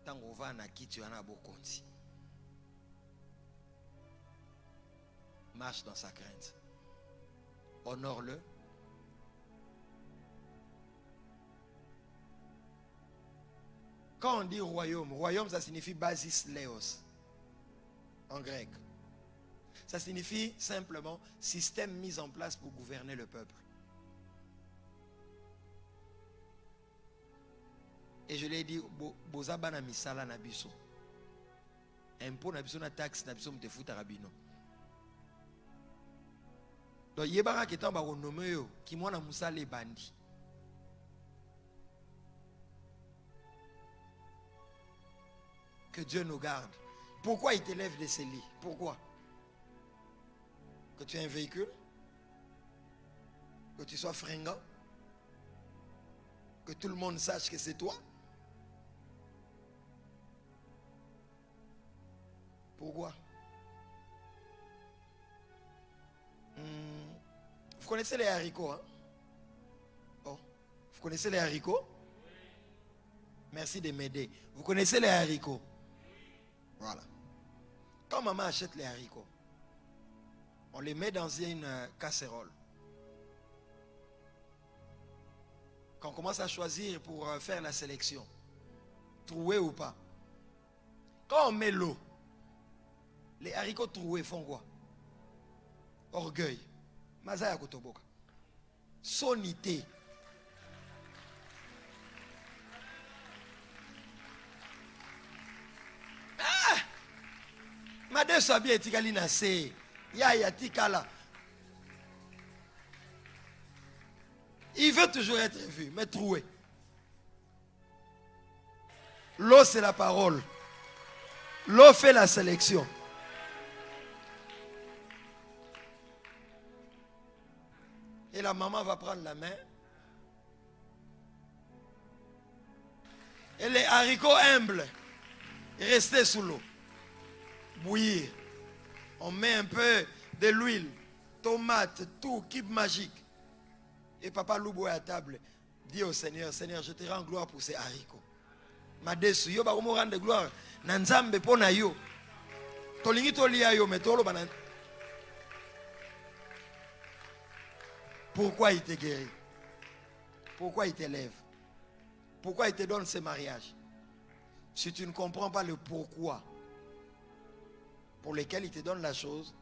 tant qu'on va à qui tu en as beaucoup. Marche dans sa crainte. Honore-le. Quand on dit royaume, royaume ça signifie basis leos en grec. Ça signifie simplement système mis en place pour gouverner le peuple. Et je l'ai dit, Bozabana misala nabiso. impôt na biso na taxe na biso mte futa rabino. Donc yebara ki tamba ko nomme yo ki mwana musale bandi. Que Dieu nous garde. Pourquoi il t'élève de ces lits? Pourquoi? Que tu aies un véhicule? Que tu sois fringant? Que tout le monde sache que c'est toi? Pourquoi? Vous connaissez les haricots, hein? Oh, vous connaissez les haricots? Merci de m'aider. Vous connaissez les haricots? Voilà. Quand maman achète les haricots, on les met dans une casserole. Quand on commence à choisir pour faire la sélection, troués ou pas, quand on met l'eau, les haricots troués font quoi? Orgueil. Mazaya kotoboka. Sonité. Made sabi etikali na se. Ya tikala. Il veut toujours être vu, mais troué. L'eau, c'est la parole. L'eau fait la sélection. Et la maman va prendre la main. Et les haricots humbles, rester sous l'eau. Bouillir. On met un peu de l'huile, tomate, tout, kib magique. Et papa Loubo est à table. Dis au Seigneur, Seigneur, je te rends gloire pour ces haricots. Ma desu, yo ba komo rendre gloire. Nanzambe pona yo. Tolingi tolia yo metolo banan. Pourquoi il te guérit? Pourquoi il t'élève? Pourquoi il te donne ce mariage? Si tu ne comprends pas le pourquoi pour lequel il te donne la chose,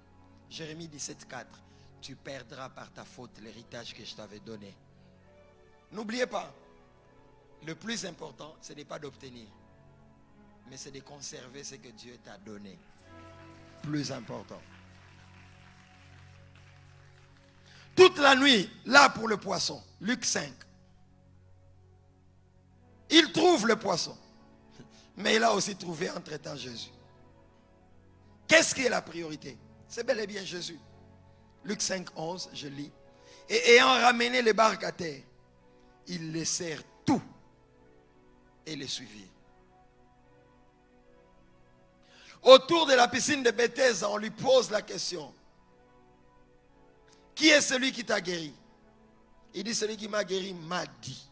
Jérémie 17,4, tu perdras par ta faute l'héritage que je t'avais donné. N'oubliez pas, le plus important, ce n'est pas d'obtenir, mais c'est de conserver ce que Dieu t'a donné. Plus important. Toute la nuit, là pour le poisson, Luc 5. Il trouve le poisson, mais il a aussi trouvé entre-temps Jésus. Qu'est-ce qui est la priorité? C'est bel et bien Jésus. Luc 5, 11, je lis. Et ayant ramené les barques à terre, ils laissèrent tout et les suivirent. Autour de la piscine de Bethesda, on lui pose la question. Qui est celui qui t'a guéri? Il dit, celui qui m'a guéri m'a dit.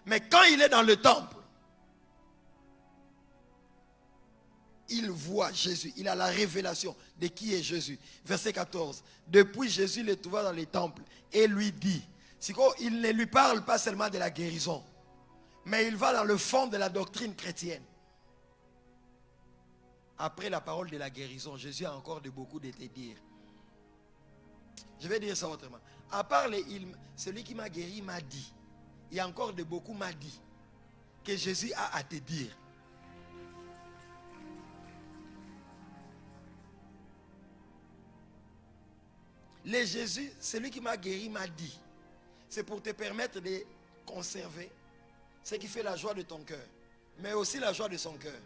Mais quand il est dans le temple, il voit Jésus, il a la révélation de qui est Jésus. Verset 14. Depuis, Jésus le trouva dans les temples et lui dit, il ne lui parle pas seulement de la guérison, mais il va dans le fond de la doctrine chrétienne. Après la parole de la guérison, Jésus a encore beaucoup de te dire. Je vais dire ça autrement. À part celui qui m'a guéri m'a dit. Il y a encore beaucoup m'a dit que Jésus a à te dire. Le Jésus, celui qui m'a guéri m'a dit. C'est pour te permettre de conserver ce qui fait la joie de ton cœur, mais aussi la joie de son cœur.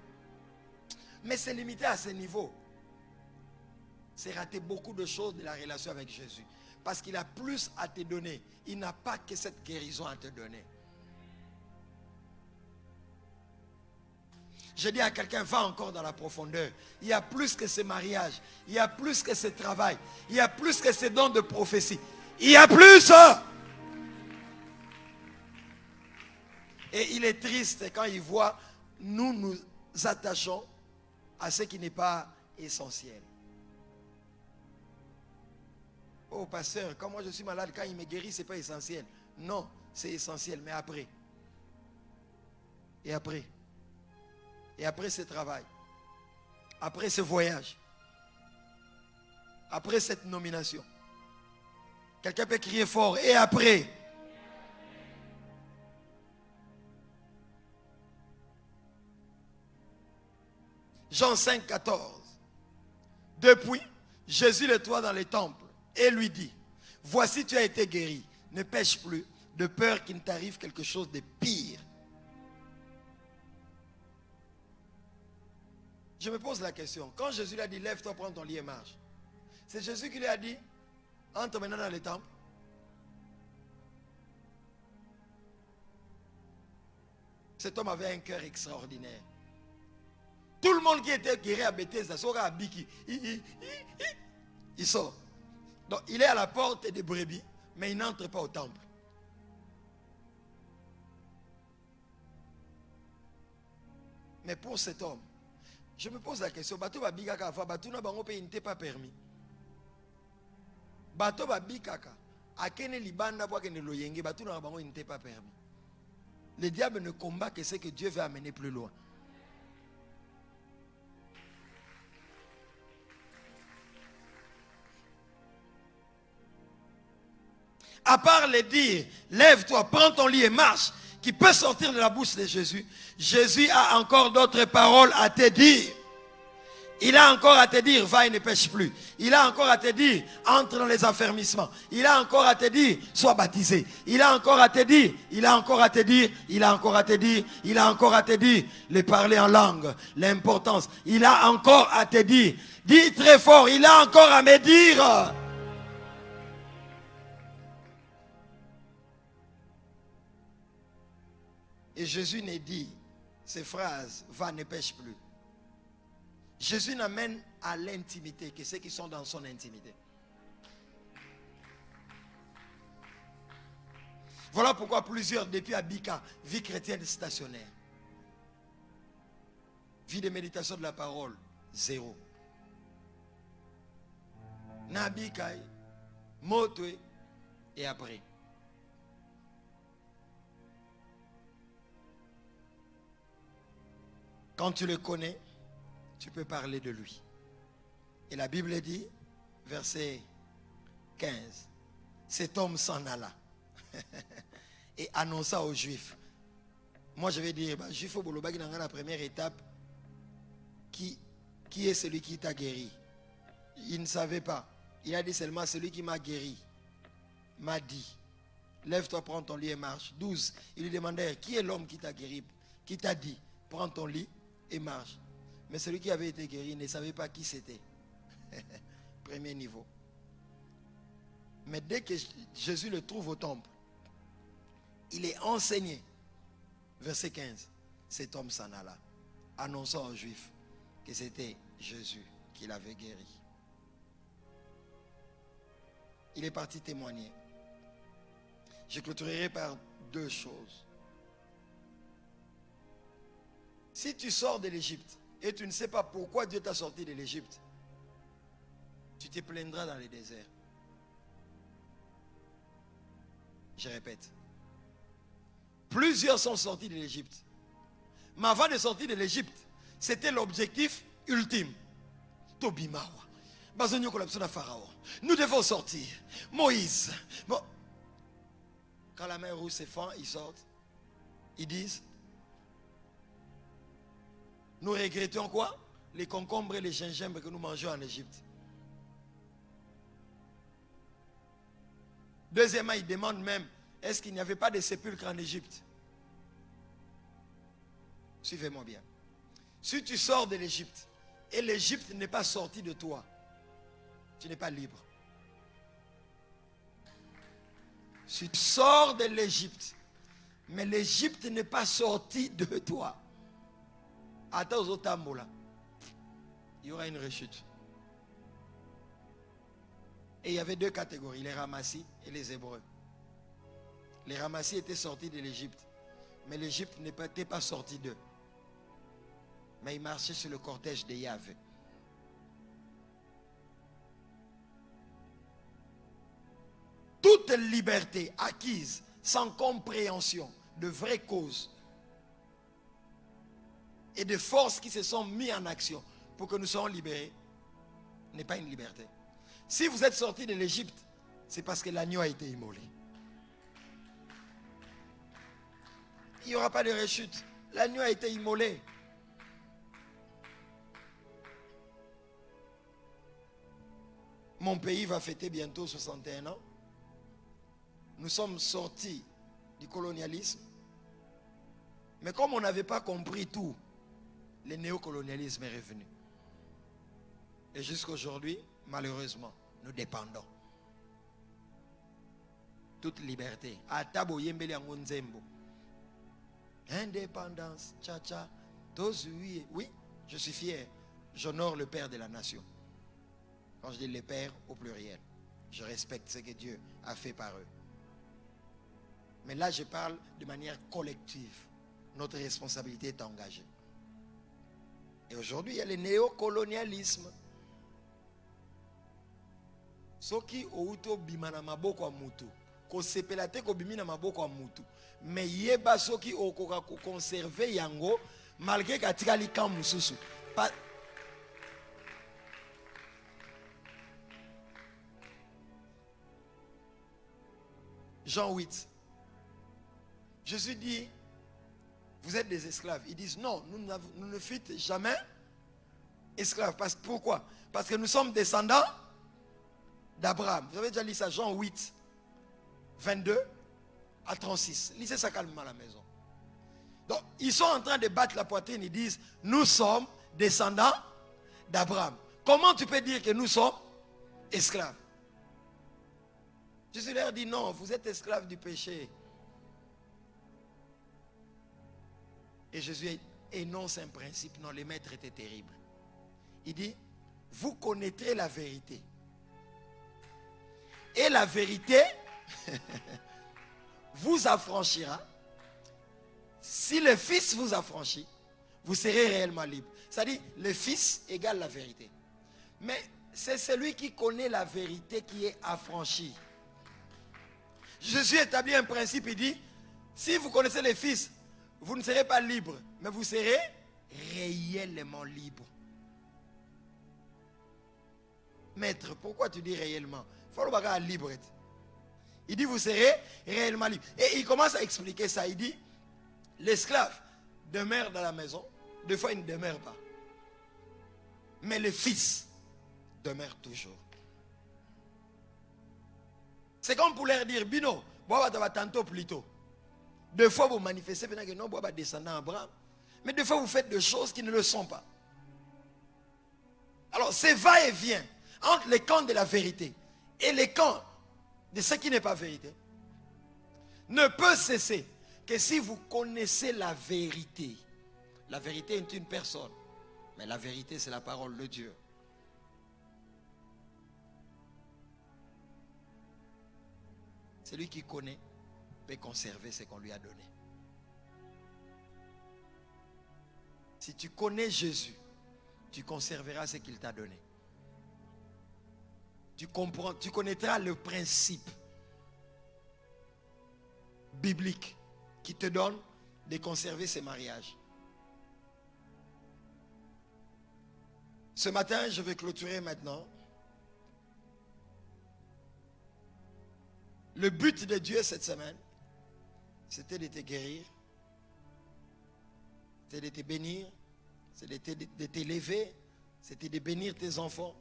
Mais c'est limité à ce niveau. C'est rater beaucoup de choses de la relation avec Jésus. Parce qu'il a plus à te donner. Il n'a pas que cette guérison à te donner. Je dis à quelqu'un, va encore dans la profondeur. Il y a plus que ce mariage. Il y a plus que ce travail. Il y a plus que ce don de prophétie. Il y a plus. Et il est triste quand il voit, nous attachons à ce qui n'est pas essentiel. Oh pasteur, quand moi je suis malade, quand il me guérit, ce n'est pas essentiel. Non, c'est essentiel, mais après. Et après. Et après ce travail. Après ce voyage. Après cette nomination. Quelqu'un peut crier fort. Et après. Jean 5, 14. Depuis, Jésus le trouva dans les temples et lui dit, voici tu as été guéri, ne pêche plus, de peur qu'il ne t'arrive quelque chose de pire. Je me pose la question, quand Jésus lui a dit, lève-toi, prends ton lit et marche, c'est Jésus qui lui a dit, entre maintenant dans les temples. Cet homme avait un cœur extraordinaire. Tout le monde qui était guéri à Bethesda, à Biki, il sort. Donc il est à la porte des brebis, mais il n'entre pas au temple. Mais pour cet homme, je me pose la question, Bato Babikaka, Bato na bango pe il n'était pas permis. Bato Babikaka, akene libanda pour akene loyenge, Bato na bango il n'était pas permis. Le diable ne combat que ce que Dieu veut amener plus loin. À part les dire, lève-toi, prends ton lit et marche, qui peut sortir de la bouche de Jésus, Jésus a encore d'autres paroles à te dire. Il a encore à te dire, va et ne pêche plus. Il a encore à te dire, entre dans les affermissements. Il a encore à te dire, sois baptisé. Il a encore à te dire, il a encore à te dire, il a encore à te dire, il a encore à te dire, les parler en langue, l'importance. Il a encore à te dire, dis très fort, il a encore à me dire. Et Jésus ne dit ces phrases, va, ne pêche plus. Jésus n'amène à l'intimité que ceux qui sont dans son intimité. Voilà pourquoi plusieurs, depuis Abika, vie chrétienne stationnaire. Vie de méditation de la parole, zéro. Nabikai, Motwe, et après. Quand tu le connais, tu peux parler de lui. Et la Bible dit, verset 15, cet homme s'en alla et annonça aux Juifs. Moi je vais dire, Juif au Bolobaki dans la première étape, qui est celui qui t'a guéri? Il ne savait pas. Il a dit seulement, celui qui m'a guéri m'a dit, lève-toi, prends ton lit et marche. 12, il lui demandait, qui est l'homme qui t'a guéri? Qui t'a dit, prends ton lit et marche. Mais celui qui avait été guéri ne savait pas qui c'était. Premier niveau. Mais dès que Jésus le trouve au temple, il est enseigné. Verset 15. Cet homme s'en alla, annonçant aux Juifs que c'était Jésus qui l'avait guéri. Il est parti témoigner. Je clôturerai par deux choses. Si tu sors de l'Égypte et tu ne sais pas pourquoi Dieu t'a sorti de l'Égypte, tu te plaindras dans le désert. Je répète. Plusieurs sont sortis de l'Égypte. Mais avant de sortir de l'Égypte, c'était l'objectif ultime. Tobimawa. Nous devons sortir. Moïse. Bon. Quand la mer rouge se fend, ils sortent. Ils disent, nous regrettons quoi? Les concombres et les gingembre que nous mangeons en Égypte. Deuxièmement, ils demandent même, est-ce qu'il n'y avait pas de sépulcre en Égypte? Suivez-moi bien. Si tu sors de l'Égypte et l'Égypte n'est pas sortie de toi, tu n'es pas libre. Si tu sors de l'Égypte, mais l'Égypte n'est pas sortie de toi, attends aux tambola, il y aura une rechute. Et il y avait deux catégories, les Ramassis et les Hébreux. Les Ramassis étaient sortis de l'Égypte, mais l'Égypte n'était pas sortie d'eux. Mais ils marchaient sur le cortège de Yahvé. Toute liberté acquise sans compréhension de vraies causes et de forces qui se sont mises en action pour que nous soyons libérés n'est pas une liberté. Si vous êtes sortis de l'Égypte, c'est parce que l'agneau a été immolé. Il n'y aura pas de rechute. L'agneau a été immolé. Mon pays va fêter bientôt 61 ans. Nous sommes sortis du colonialisme. Mais comme on n'avait pas compris tout, le néocolonialisme est revenu. Et jusqu'à aujourd'hui, malheureusement, nous dépendons. Toute liberté. Indépendance, tcha-tcha. Oui, je suis fier. J'honore le Père de la nation. Quand je dis le Père au pluriel, je respecte ce que Dieu a fait par eux. Mais là, je parle de manière collective. Notre responsabilité est engagée. Et aujourd'hui, il y a le néocolonialisme. Soki outo bimana maboko a mutu. Ko sepelate ko bimina maboko a mutu. Mais yeba soki okoka ko conserver yango malgré katika likan mususu. Jean 8. Jésus dit, vous êtes des esclaves. Ils disent, non, nous ne fûmes jamais esclaves. Pourquoi? Parce que nous sommes descendants d'Abraham. Vous avez déjà lu ça, Jean 8, 22 à 36. Lisez ça calmement à la maison. Donc, ils sont en train de battre la poitrine. Ils disent, nous sommes descendants d'Abraham. Comment tu peux dire que nous sommes esclaves? Jésus leur dit, non, vous êtes esclaves du péché. Et Jésus énonce un principe. Non, les maîtres étaient terribles. Il dit, vous connaîtrez la vérité. Et la vérité vous affranchira. Si le Fils vous affranchit, vous serez réellement libre. C'est-à-dire, le Fils égale la vérité. Mais c'est celui qui connaît la vérité qui est affranchi. Jésus établit un principe, il dit, si vous connaissez le Fils, vous ne serez pas libre, mais vous serez réellement libre. Maître, pourquoi tu dis réellement? Il faut le bagarre libre. Il dit, vous serez réellement libre. Et il commence à expliquer ça. Il dit, l'esclave demeure dans la maison. Des fois, il ne demeure pas. Mais le Fils demeure toujours. C'est comme pour leur dire, Bino, tantôt plus tôt. Deux fois vous manifestez que non, vous descendant Abraham. Mais deux fois vous faites des choses qui ne le sont pas. Alors c'est va-et-vient entre les camps de la vérité et les camps de ce qui n'est pas vérité. Ne peut cesser que si vous connaissez la vérité. La vérité est une personne. Mais la vérité c'est la parole de Dieu. Celui qui connaît peut conserver ce qu'on lui a donné. Si tu connais Jésus, tu conserveras ce qu'il t'a donné. Tu comprends, tu connaîtras le principe biblique qui te donne de conserver ces mariages. Ce matin, je vais clôturer maintenant. Le but de Dieu cette semaine, c'était de te guérir, c'était de te bénir, c'était de t'élever, c'était de bénir tes enfants,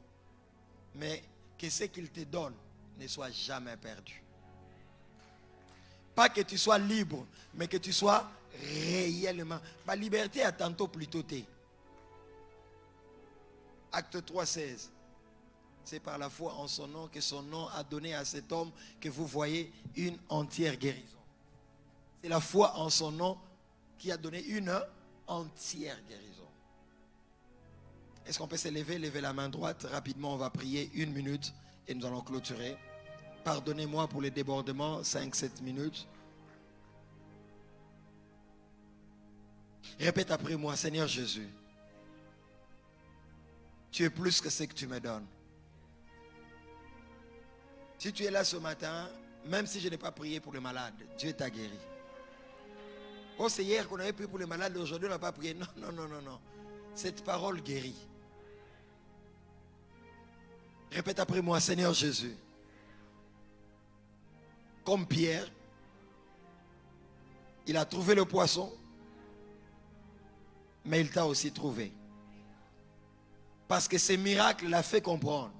mais que ce qu'il te donne ne soit jamais perdu. Pas que tu sois libre, mais que tu sois réellement. Ma liberté a tantôt plutôt été. Acte 3,16. C'est par la foi en son nom que son nom a donné à cet homme que vous voyez une entière guérison. C'est la foi en son nom qui a donné une entière guérison. Est-ce qu'on peut se lever, lever la main droite? Rapidement, on va prier 1 minute et nous allons clôturer. Pardonnez-moi pour les débordements, 5-7 minutes. Répète après moi, Seigneur Jésus, tu es plus que ce que tu me donnes. Si tu es là ce matin, même si je n'ai pas prié pour les malades, Dieu t'a guéri. Oh, c'est hier qu'on avait prié pour les malades, aujourd'hui on n'a pas prié. Non, non, non, non, non. Cette parole guérit. Répète après moi, Seigneur Jésus. Comme Pierre, il a trouvé le poisson, mais il t'a aussi trouvé. Parce que ce miracle l'a fait comprendre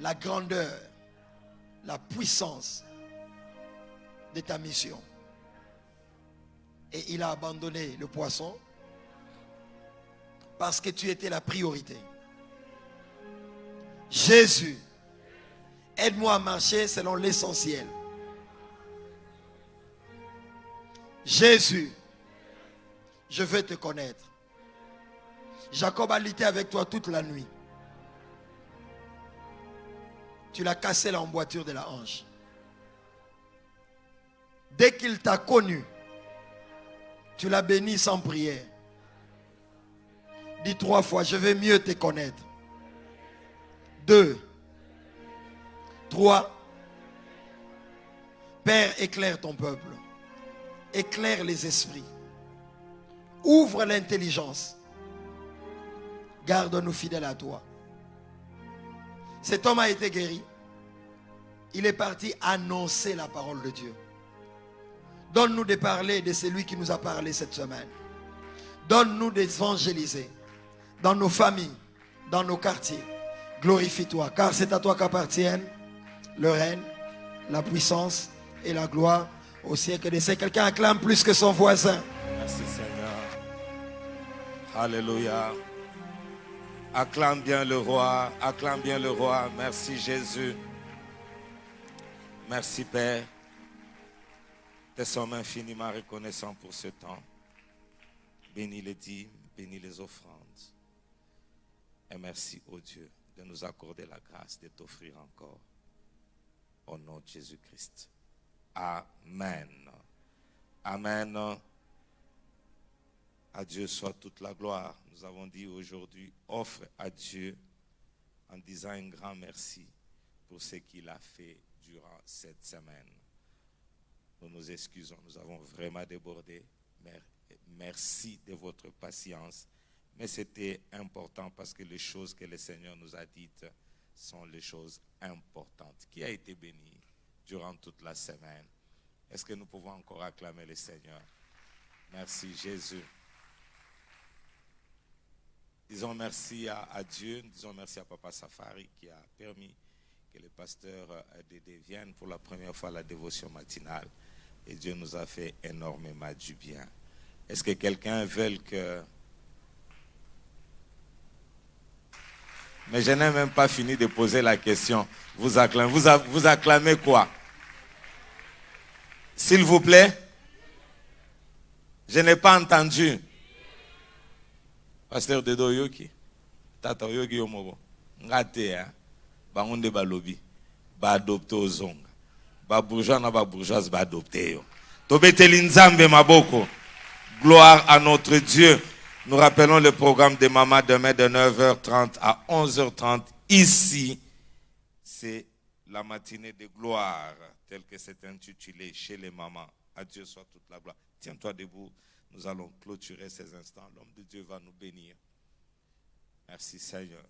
la grandeur, la puissance de ta mission. Et il a abandonné le poisson parce que tu étais la priorité. Jésus, aide-moi à marcher selon l'essentiel. Jésus, je veux te connaître. Jacob a lutté avec toi toute la nuit. Tu l'as cassé l'emboîture de la hanche. Dès qu'il t'a connu, tu l'as béni sans prière. Dis 3 fois, je veux mieux te connaître. 2, 3. Père, éclaire ton peuple. Éclaire les esprits. Ouvre l'intelligence. Garde-nous fidèles à toi. Cet homme a été guéri. Il est parti annoncer la parole de Dieu. Donne-nous de parler de celui qui nous a parlé cette semaine. Donne-nous d'évangéliser dans nos familles, dans nos quartiers. Glorifie-toi, car c'est à toi qu'appartiennent le règne, la puissance et la gloire au siècle des siècles. Quelqu'un acclame plus que son voisin. Merci Seigneur. Alléluia. Acclame bien le roi, acclame bien le roi. Merci Jésus. Merci Père. Te sommes infiniment reconnaissants pour ce temps. Bénis les dîmes, bénis les offrandes. Et merci au Dieu de nous accorder la grâce de t'offrir encore. Au nom de Jésus-Christ. Amen. Amen. À Dieu soit toute la gloire. Nous avons dit aujourd'hui, offre à Dieu en disant un grand merci pour ce qu'il a fait durant cette semaine. Nous nous excusons, nous avons vraiment débordé. Merci de votre patience. Mais c'était important parce que les choses que le Seigneur nous a dites sont les choses importantes. Qui a été béni durant toute la semaine? Est-ce que nous pouvons encore acclamer le Seigneur? Merci Jésus. Disons merci à Dieu, disons merci à Papa Safari qui a permis que le pasteur Dédé vienne pour la première fois à la dévotion matinale. Et Dieu nous a fait énormément du bien. Est-ce que quelqu'un veut que... Mais je n'ai même pas fini de poser la question. Vous acclamez quoi? S'il vous plaît? Je n'ai pas entendu. Pasteur Dedo Yoki. Tata Yoki Yomobo. Ngate ya. Bangonde ba lobby. Ba adopte ozonga. Ba bourgeois na ba bourgeoise ba adopte yo. Tobeteli nzambe maboko. Gloire à notre Dieu. Nous rappelons le programme des mamans demain de 9h30 à 11h30. Ici, c'est la matinée de gloire, telle que c'est intitulé chez les mamans. À Dieu soit toute la gloire. Tiens-toi debout. Nous allons clôturer ces instants. L'homme de Dieu va nous bénir. Merci Seigneur.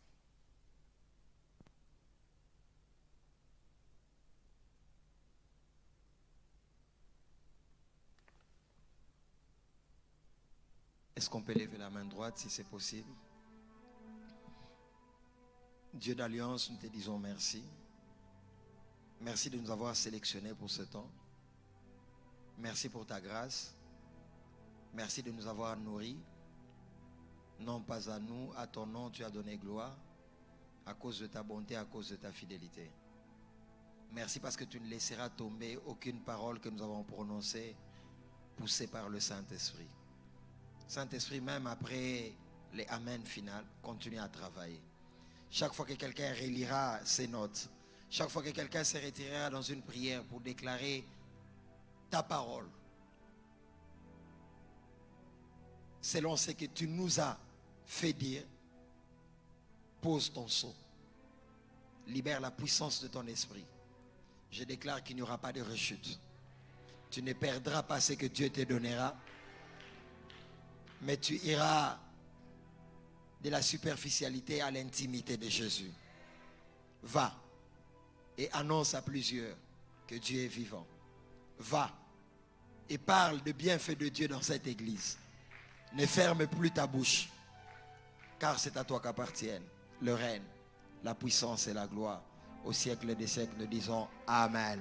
Est-ce qu'on peut lever la main droite si c'est possible? Dieu d'Alliance, nous te disons merci. Merci de nous avoir sélectionnés pour ce temps. Merci pour ta grâce. Merci de nous avoir nourris. Non pas à nous, à ton nom tu as donné gloire. À cause de ta bonté, à cause de ta fidélité. Merci parce que tu ne laisseras tomber aucune parole que nous avons prononcée poussée par le Saint-Esprit. Saint-Esprit, même après les Amen finales, continue à travailler. Chaque fois que quelqu'un relira ses notes, chaque fois que quelqu'un se retirera dans une prière pour déclarer ta parole, selon ce que tu nous as fait dire, pose ton sceau. Libère la puissance de ton esprit. Je déclare qu'il n'y aura pas de rechute. Tu ne perdras pas ce que Dieu te donnera, mais tu iras de la superficialité à l'intimité de Jésus. Va et annonce à plusieurs que Dieu est vivant. Va et parle de bienfaits de Dieu dans cette église. Ne ferme plus ta bouche, car c'est à toi qu'appartiennent le règne, la puissance et la gloire au siècle des siècles. Nous disons Amen.